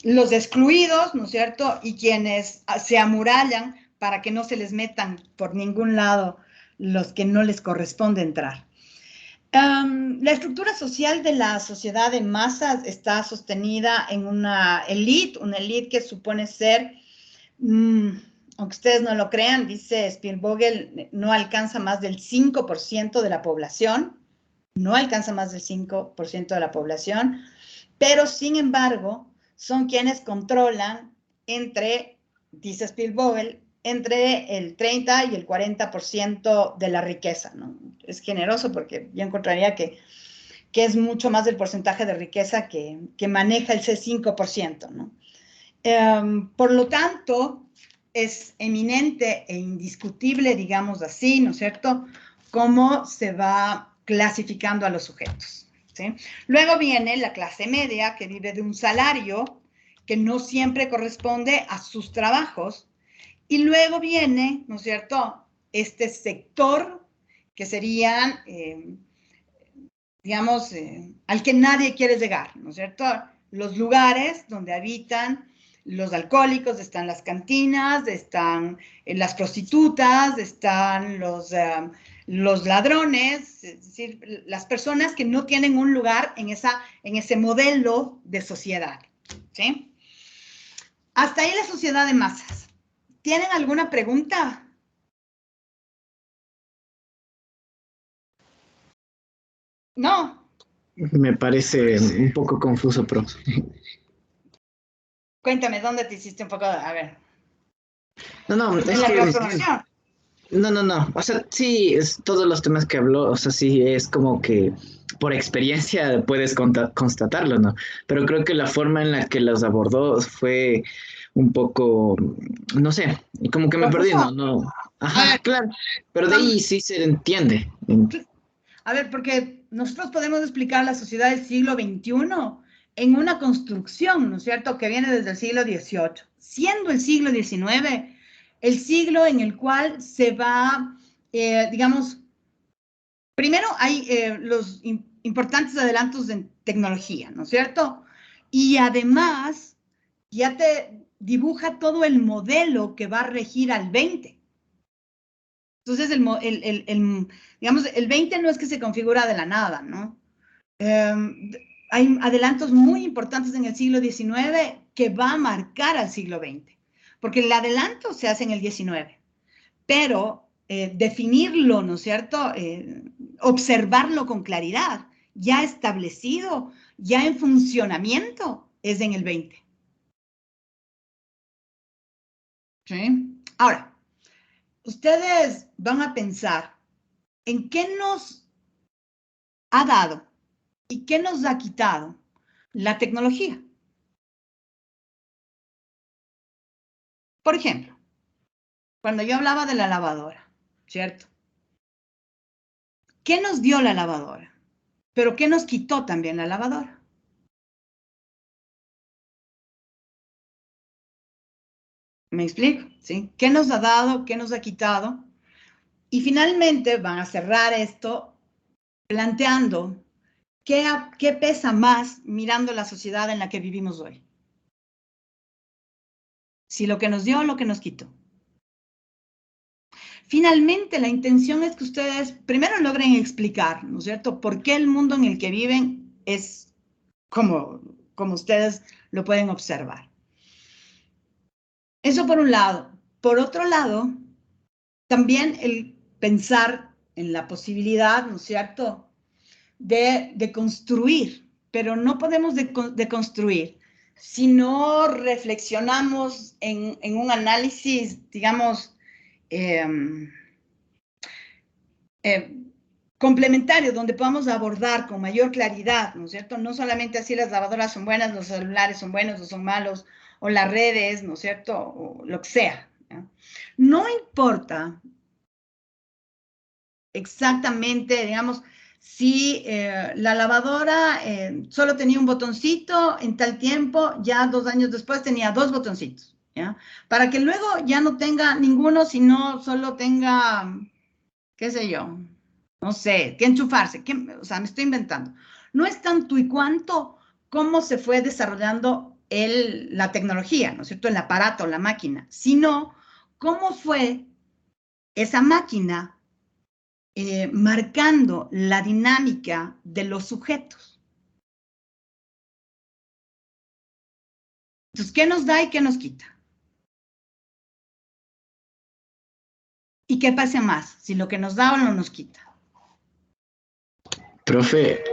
los excluidos, ¿no es cierto?, y quienes se amurallan para que no se les metan por ningún lado los que no les corresponde entrar. La estructura social de la sociedad de masas está sostenida en una élite que supone ser, aunque ustedes no lo crean, dice Spielvogel, no alcanza más del 5% de la población, no alcanza más del 5% de la población, pero sin embargo son quienes controlan dice Spielvogel, entre el 30 y el 40% de la riqueza, ¿no? Es generoso porque yo encontraría que es mucho más del porcentaje de riqueza que maneja ese 5%, ¿no? Por lo tanto, es eminente e indiscutible, digamos así, ¿no es cierto?, cómo se va clasificando a los sujetos, ¿sí? Luego viene la clase media, que vive de un salario que no siempre corresponde a sus trabajos. Y luego viene, ¿no es cierto?, este sector que serían, digamos, al que nadie quiere llegar, ¿no es cierto?, los lugares donde habitan los alcohólicos, están las cantinas, están las prostitutas, están los ladrones, es decir, las personas que no tienen un lugar en ese modelo de sociedad, ¿sí? Hasta ahí la sociedad de masas. ¿Tienen alguna pregunta? No. Me parece un poco confuso, pero... Cuéntame, ¿dónde te hiciste un poco? A ver. No, En es la que... transformación. No. O sea, sí, todos los temas que habló, o sea, sí, es como que por experiencia puedes constatarlo, ¿no? Pero creo que la forma en la que los abordó fue un poco, no sé, como que me perdí, ¿Confuso? No. A Ajá, ver, claro, pero de ahí sí se entiende. porque nosotros podemos explicar la sociedad del siglo XXI en una construcción, ¿no es cierto?, que viene desde el siglo XVIII, siendo el siglo XIX el siglo en el cual se va, digamos, primero hay los importantes adelantos en tecnología, ¿no es cierto? Y además ya te dibuja todo el modelo que va a regir al 20. Entonces, digamos, el 20 no es que se configura de la nada, ¿no? Hay adelantos muy importantes en el siglo XIX que va a marcar al siglo XX, porque el adelanto se hace en el XIX, pero definirlo, ¿no es cierto?, observarlo con claridad, ya establecido, ya en funcionamiento, es en el 20. ¿Sí? Ahora, ustedes van a pensar en qué nos ha dado y qué nos ha quitado la tecnología. Por ejemplo, cuando yo hablaba de la lavadora, ¿cierto? ¿Qué nos dio la lavadora? Pero ¿qué nos quitó también la lavadora? ¿Me explico? ¿Sí? ¿Qué nos ha dado? ¿Qué nos ha quitado? Y finalmente van a cerrar esto planteando qué pesa más mirando la sociedad en la que vivimos hoy. Si lo que nos dio o lo que nos quitó. Finalmente, la intención es que ustedes primero logren explicar, ¿no es cierto?, por qué el mundo en el que viven es como ustedes lo pueden observar. Eso por un lado. Por otro lado, también el pensar en la posibilidad, ¿no es cierto?, de construir, pero no podemos deconstruir si no reflexionamos en un análisis, digamos, complementario, donde podamos abordar con mayor claridad, ¿no es cierto? No solamente así las lavadoras son buenas, los celulares son buenos o son malos, o las redes, ¿no es cierto? O lo que sea. ¿No? No importa exactamente, digamos, si la lavadora solo tenía un botoncito en tal tiempo, ya 2 años después tenía 2 botoncitos, ¿ya? Para que luego ya no tenga ninguno, sino solo tenga, qué sé yo, no sé, que enchufarse, o sea, me estoy inventando. No es tanto y cuánto cómo se fue desarrollando la tecnología, ¿no es cierto?, el aparato, la máquina, sino cómo fue esa máquina marcando la dinámica de los sujetos. Entonces, ¿qué nos da y qué nos quita? ¿Y qué pasa más? Si lo que nos da o no nos quita. Profe,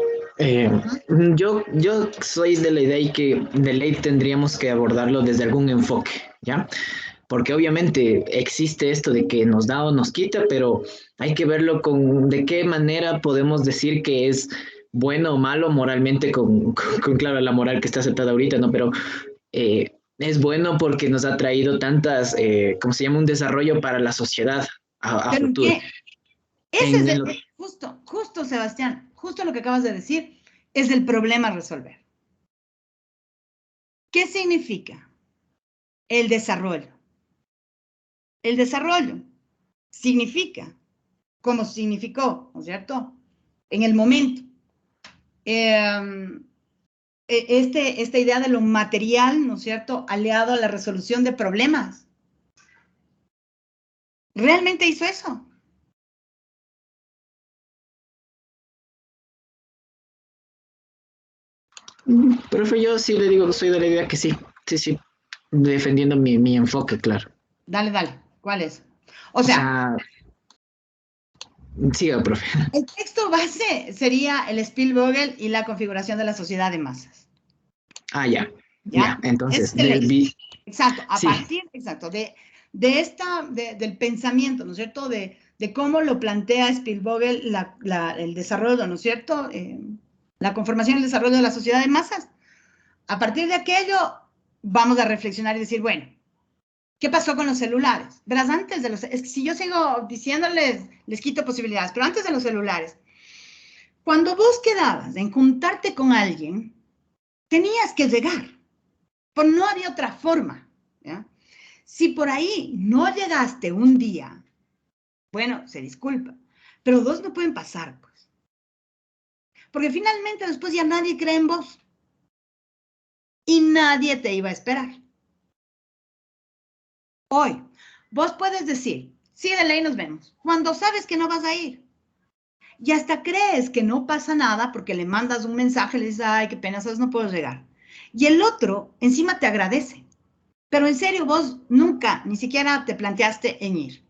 yo soy de la idea y que de ley tendríamos que abordarlo desde algún enfoque, ¿ya? Porque obviamente existe esto de que nos da o nos quita, pero hay que verlo con de qué manera podemos decir que es bueno o malo moralmente, claro, la moral que está aceptada ahorita, ¿no? Pero es bueno porque nos ha traído tantas, ¿cómo se llama? Un desarrollo para la sociedad a ¿Pero futuro. qué? Ese es justo, Sebastián, justo lo que acabas de decir, es el problema a resolver. ¿Qué significa el desarrollo? El desarrollo significa, como significó, ¿no es cierto?, en el momento, esta idea de lo material, ¿no es cierto?, aliado a la resolución de problemas. ¿Realmente hizo eso? Profe, yo sí le digo, soy de la idea que sí, sí, defendiendo mi enfoque, claro. Dale, ¿cuál es? O sea, siga, profe. El texto base sería el Spielvogel y la configuración de la sociedad de masas. Ya, entonces, exacto, a sí. partir, exacto, del pensamiento, ¿no es cierto?, de cómo lo plantea Spielvogel el desarrollo, ¿no es cierto?, la conformación y el desarrollo de la sociedad de masas. A partir de aquello, vamos a reflexionar y decir, bueno, ¿qué pasó con los celulares? Verás, antes de es que si yo sigo diciéndoles, les quito posibilidades, pero antes de los celulares, cuando vos quedabas en juntarte con alguien, tenías que llegar, pues no había otra forma, ¿ya? Si por ahí no llegaste un día, bueno, se disculpa, pero 2 no pueden pasar, pues. Porque finalmente después ya nadie cree en vos. Y nadie te iba a esperar. Hoy, vos puedes decir, sí, de ley nos vemos, cuando sabes que no vas a ir. Y hasta crees que no pasa nada porque le mandas un mensaje, le dices, ay, qué pena, sabes, no puedo llegar. Y el otro encima te agradece. Pero en serio, vos nunca, ni siquiera te planteaste en ir.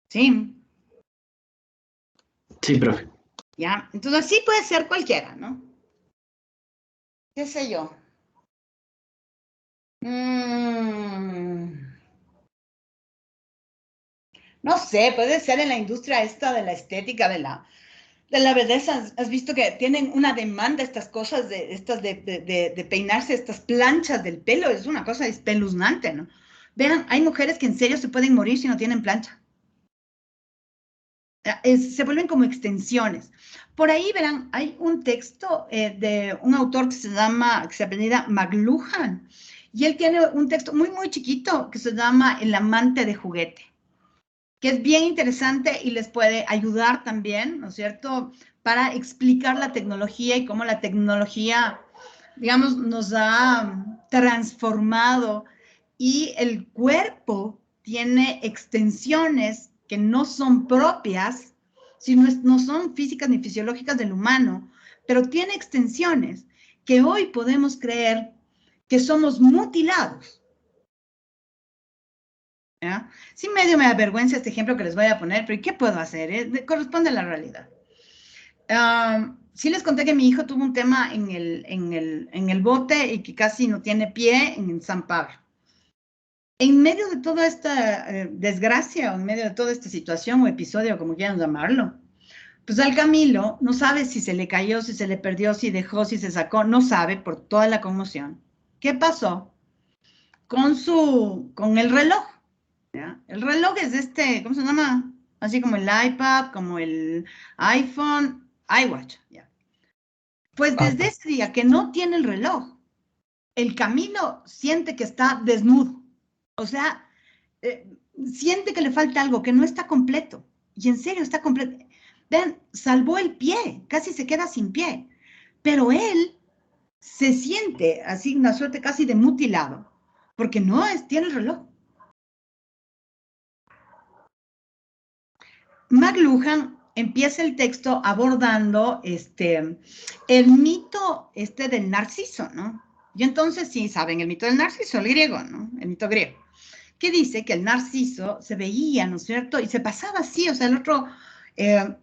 Sí. Sí, profe. ¿Ya? Entonces, así puede ser cualquiera, ¿no? ¿Qué sé yo? No sé, puede ser en la industria esta de la estética, de la belleza. Has visto que tienen una demanda estas cosas de peinarse, estas planchas del pelo. Es una cosa espeluznante, ¿no? Vean, hay mujeres que en serio se pueden morir si no tienen plancha. Se vuelven como extensiones. Por ahí, verán, hay un texto de un autor que se apellida McLuhan, y él tiene un texto muy, muy chiquito que se llama El amante de juguete, que es bien interesante y les puede ayudar también, ¿no es cierto?, para explicar la tecnología y cómo la tecnología, digamos, nos ha transformado y el cuerpo tiene extensiones que no son propias, no son físicas ni fisiológicas del humano, pero tiene extensiones que hoy podemos creer que somos mutilados. ¿Ya? Sí, medio me avergüenza este ejemplo que les voy a poner, pero ¿qué puedo hacer? Corresponde a la realidad. Sí les conté que mi hijo tuvo un tema en el bote y que casi no tiene pie en San Pablo. En medio de toda esta desgracia, o en medio de toda esta situación o episodio, como quieran llamarlo, pues al Camilo no sabe si se le cayó, si se le perdió, si dejó, si se sacó, no sabe por toda la conmoción. ¿Qué pasó con el reloj? ¿Ya? El reloj es ¿cómo se llama? Así como el iPad, como el iPhone, iWatch. ¿Ya? Pues desde ese día que no tiene el reloj, el Camilo siente que está desnudo. O sea, siente que le falta algo, que no está completo. Y en serio, está completo. Vean, salvó el pie, casi se queda sin pie. Pero él se siente así, una suerte casi de mutilado, porque no tiene el reloj. McLuhan empieza el texto abordando el mito del Narciso, ¿no? Y entonces sí saben el mito del Narciso, el griego, ¿no? El mito griego, que dice que el Narciso se veía, ¿no es cierto? Y se pasaba así, o sea, el otro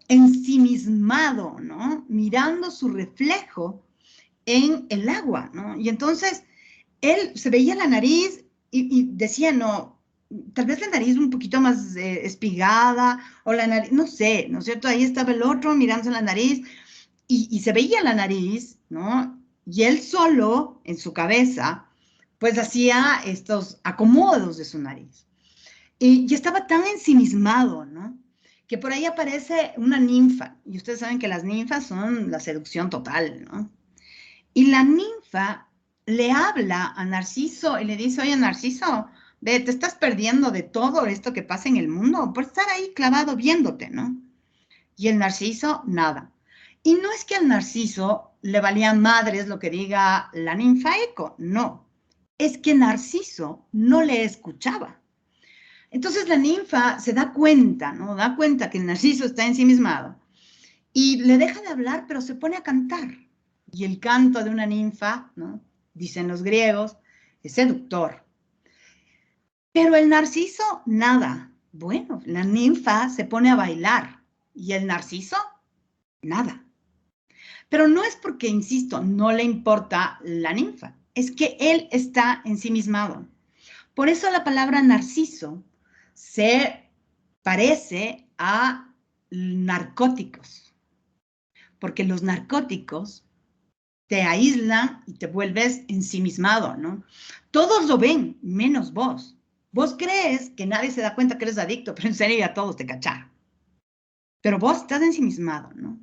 ensimismado, ¿no? Mirando su reflejo en el agua, ¿no? Y entonces él se veía la nariz y decía, no, tal vez la nariz un poquito más espigada, o la nariz, no sé, ¿no es cierto? Ahí estaba el otro mirándose la nariz, y se veía la nariz, ¿no? Y él solo, en su cabeza, pues hacía estos acomodos de su nariz. Y estaba tan ensimismado, ¿no? Que por ahí aparece una ninfa, y ustedes saben que las ninfas son la seducción total, ¿no? Y la ninfa le habla a Narciso y le dice, oye, Narciso, ve, te estás perdiendo de todo esto que pasa en el mundo por estar ahí clavado viéndote, ¿no? Y el Narciso, nada. Y no es que al Narciso le valía madres lo que diga la ninfa Eco, no. Es que Narciso no le escuchaba. Entonces la ninfa se da cuenta, ¿no? Da cuenta que el Narciso está ensimismado y le deja de hablar, pero se pone a cantar. Y el canto de una ninfa, ¿no? Dicen los griegos, es seductor. Pero el Narciso, nada. Bueno, la ninfa se pone a bailar y el Narciso, nada. Pero no es porque, insisto, no le importa la ninfa, es que él está ensimismado. Por eso la palabra narciso se parece a narcóticos, porque los narcóticos te aíslan y te vuelves ensimismado, ¿no? Todos lo ven, menos vos. Vos crees que nadie se da cuenta que eres adicto, pero en serio ya todos te cacharon. Pero vos estás ensimismado, ¿no?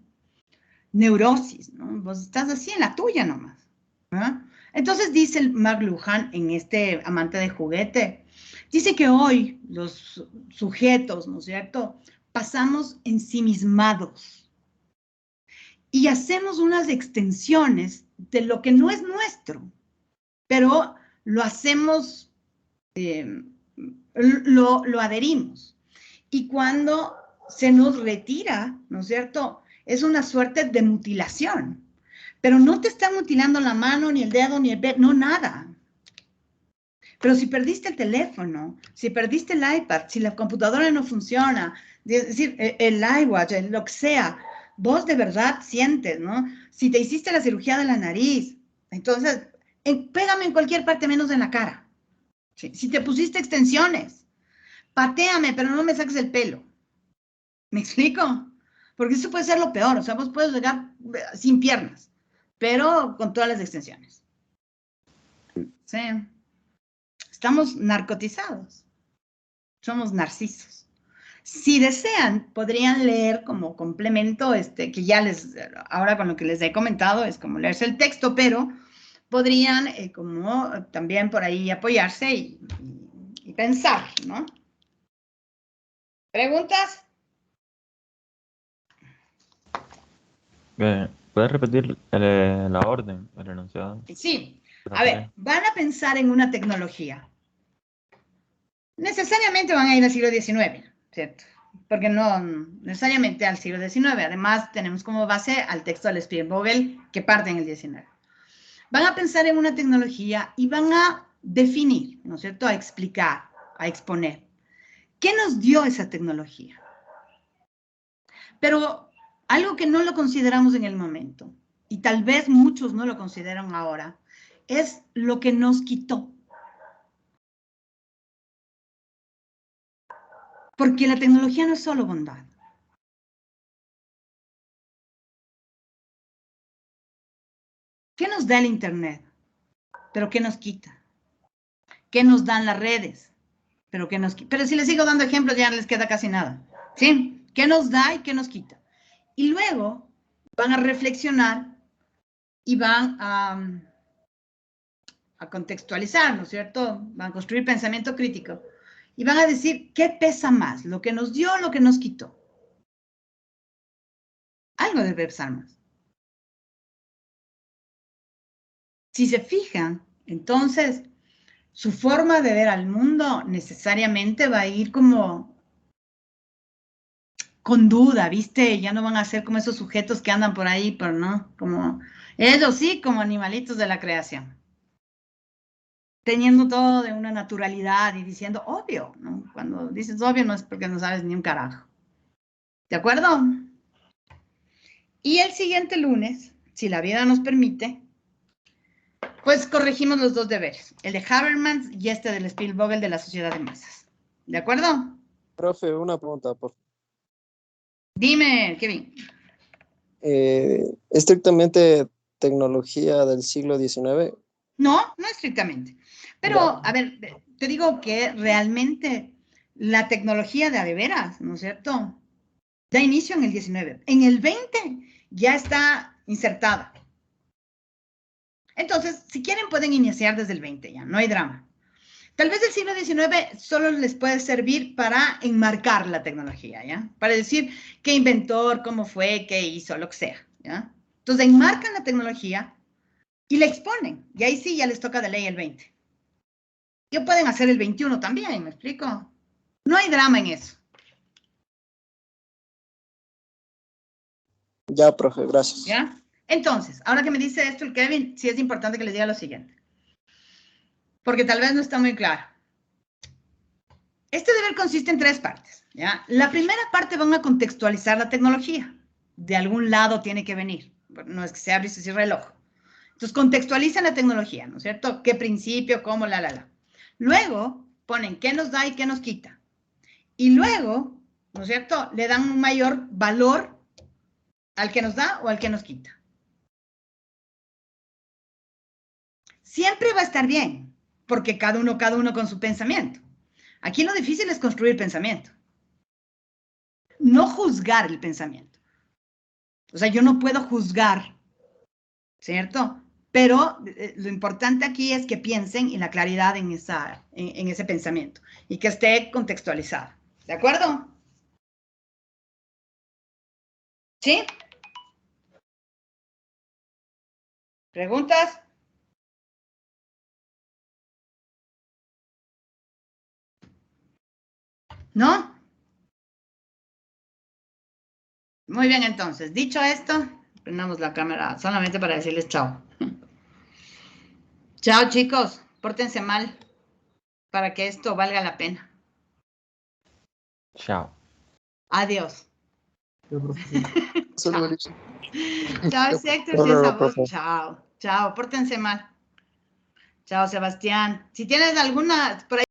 Neurosis, ¿no? Vos estás así en la tuya nomás, ¿verdad? Entonces dice el McLuhan en este amante de juguete, dice que hoy los sujetos, ¿no es cierto?, pasamos ensimismados y hacemos unas extensiones de lo que no es nuestro, pero lo hacemos, lo adherimos. Y cuando se nos retira, ¿no es cierto?, es una suerte de mutilación. Pero no te está mutilando la mano, ni el dedo, ni el pie, no, nada. Pero si perdiste el teléfono, si perdiste el iPad, si la computadora no funciona, es decir, el iWatch, lo que sea, vos de verdad sientes, ¿no? Si te hiciste la cirugía de la nariz, entonces, pégame en cualquier parte menos en la cara. ¿Sí? Si te pusiste extensiones, patéame, pero no me saques el pelo. ¿Me explico? Porque eso puede ser lo peor, o sea, vos puedes llegar sin piernas, pero con todas las extensiones. Sí. Estamos narcotizados. Somos narcisos. Si desean, podrían leer como complemento, que ya ahora con lo que les he comentado, es como leerse el texto, pero podrían como también por ahí apoyarse y pensar, ¿no? ¿Preguntas? ¿Puedes repetir la orden, el enunciado? Sí. A ver, van a pensar en una tecnología. Necesariamente van a ir al siglo XIX, ¿cierto? Porque no necesariamente al siglo XIX. Además, tenemos como base al texto del Spielvogel que parte en el XIX. Van a pensar en una tecnología y van a definir, ¿no es cierto? A explicar, a exponer. ¿Qué nos dio esa tecnología? Pero algo que no lo consideramos en el momento, y tal vez muchos no lo consideran ahora, es lo que nos quitó. Porque la tecnología no es solo bondad. ¿Qué nos da el Internet? ¿Pero qué nos quita? ¿Qué nos dan las redes? ¿Pero qué nos quita? Pero si les sigo dando ejemplos ya no les queda casi nada. ¿Sí? ¿Qué nos da y qué nos quita? Y luego van a reflexionar y van a contextualizar, ¿no es cierto? Van a construir pensamiento crítico. Y van a decir, ¿qué pesa más? ¿Lo que nos dio o lo que nos quitó? Algo debe pesar más. Si se fijan, entonces, su forma de ver al mundo necesariamente va a ir como con duda, ¿viste? Ya no van a ser como esos sujetos que andan por ahí, pero no, como ellos sí, como animalitos de la creación. Teniendo todo de una naturalidad y diciendo obvio, ¿no? Cuando dices obvio no es porque no sabes ni un carajo. ¿De acuerdo? Y el siguiente lunes, si la vida nos permite, pues corregimos los dos deberes, el de Habermas y este del Spielvogel de la sociedad de masas. ¿De acuerdo? Profe, una pregunta, por favor. Dime, Kevin. Estrictamente tecnología del siglo XIX. No, no estrictamente. Pero, a ver, te digo que realmente la tecnología de veras, ¿no es cierto? Da inicio en el 19. En el 20 ya está insertada. Entonces, si quieren, pueden iniciar desde el 20 ya, no hay drama. Tal vez el siglo XIX solo les puede servir para enmarcar la tecnología, ¿ya? Para decir qué inventor, cómo fue, qué hizo, lo que sea, ¿ya? Entonces, enmarcan la tecnología y la exponen. Y ahí sí ya les toca de ley el 20. Y pueden hacer el 21 también, ¿me explico? No hay drama en eso. Ya, profe, gracias. ¿Ya? Entonces, ahora que me dice esto el Kevin, sí es importante que les diga lo siguiente. Porque tal vez no está muy claro. Este deber consiste en 3 partes, ¿ya? La primera parte van a contextualizar la tecnología. De algún lado tiene que venir. No es que se abre y se cierra el ojo. Entonces, contextualizan la tecnología, ¿no es cierto? ¿Qué principio, cómo, la? Luego, ponen qué nos da y qué nos quita. Y luego, ¿no es cierto? Le dan un mayor valor al que nos da o al que nos quita. Siempre va a estar bien, porque cada uno con su pensamiento. Aquí lo difícil es construir pensamiento. No juzgar el pensamiento. O sea, yo no puedo juzgar, ¿cierto? Pero lo importante aquí es que piensen en la claridad en ese pensamiento y que esté contextualizado. ¿De acuerdo? ¿Sí? ¿Preguntas? ¿No? Muy bien, entonces. Dicho esto, prendamos la cámara solamente para decirles chao. Chao, chicos. Pórtense mal para que esto valga la pena. Chao. Adiós. Solo Chao. me dice. Chao, Héctor, No, si no, es a no, vos. profe. Chao. Chao, pórtense mal. Chao, Sebastián. Si tienes alguna, por ahí.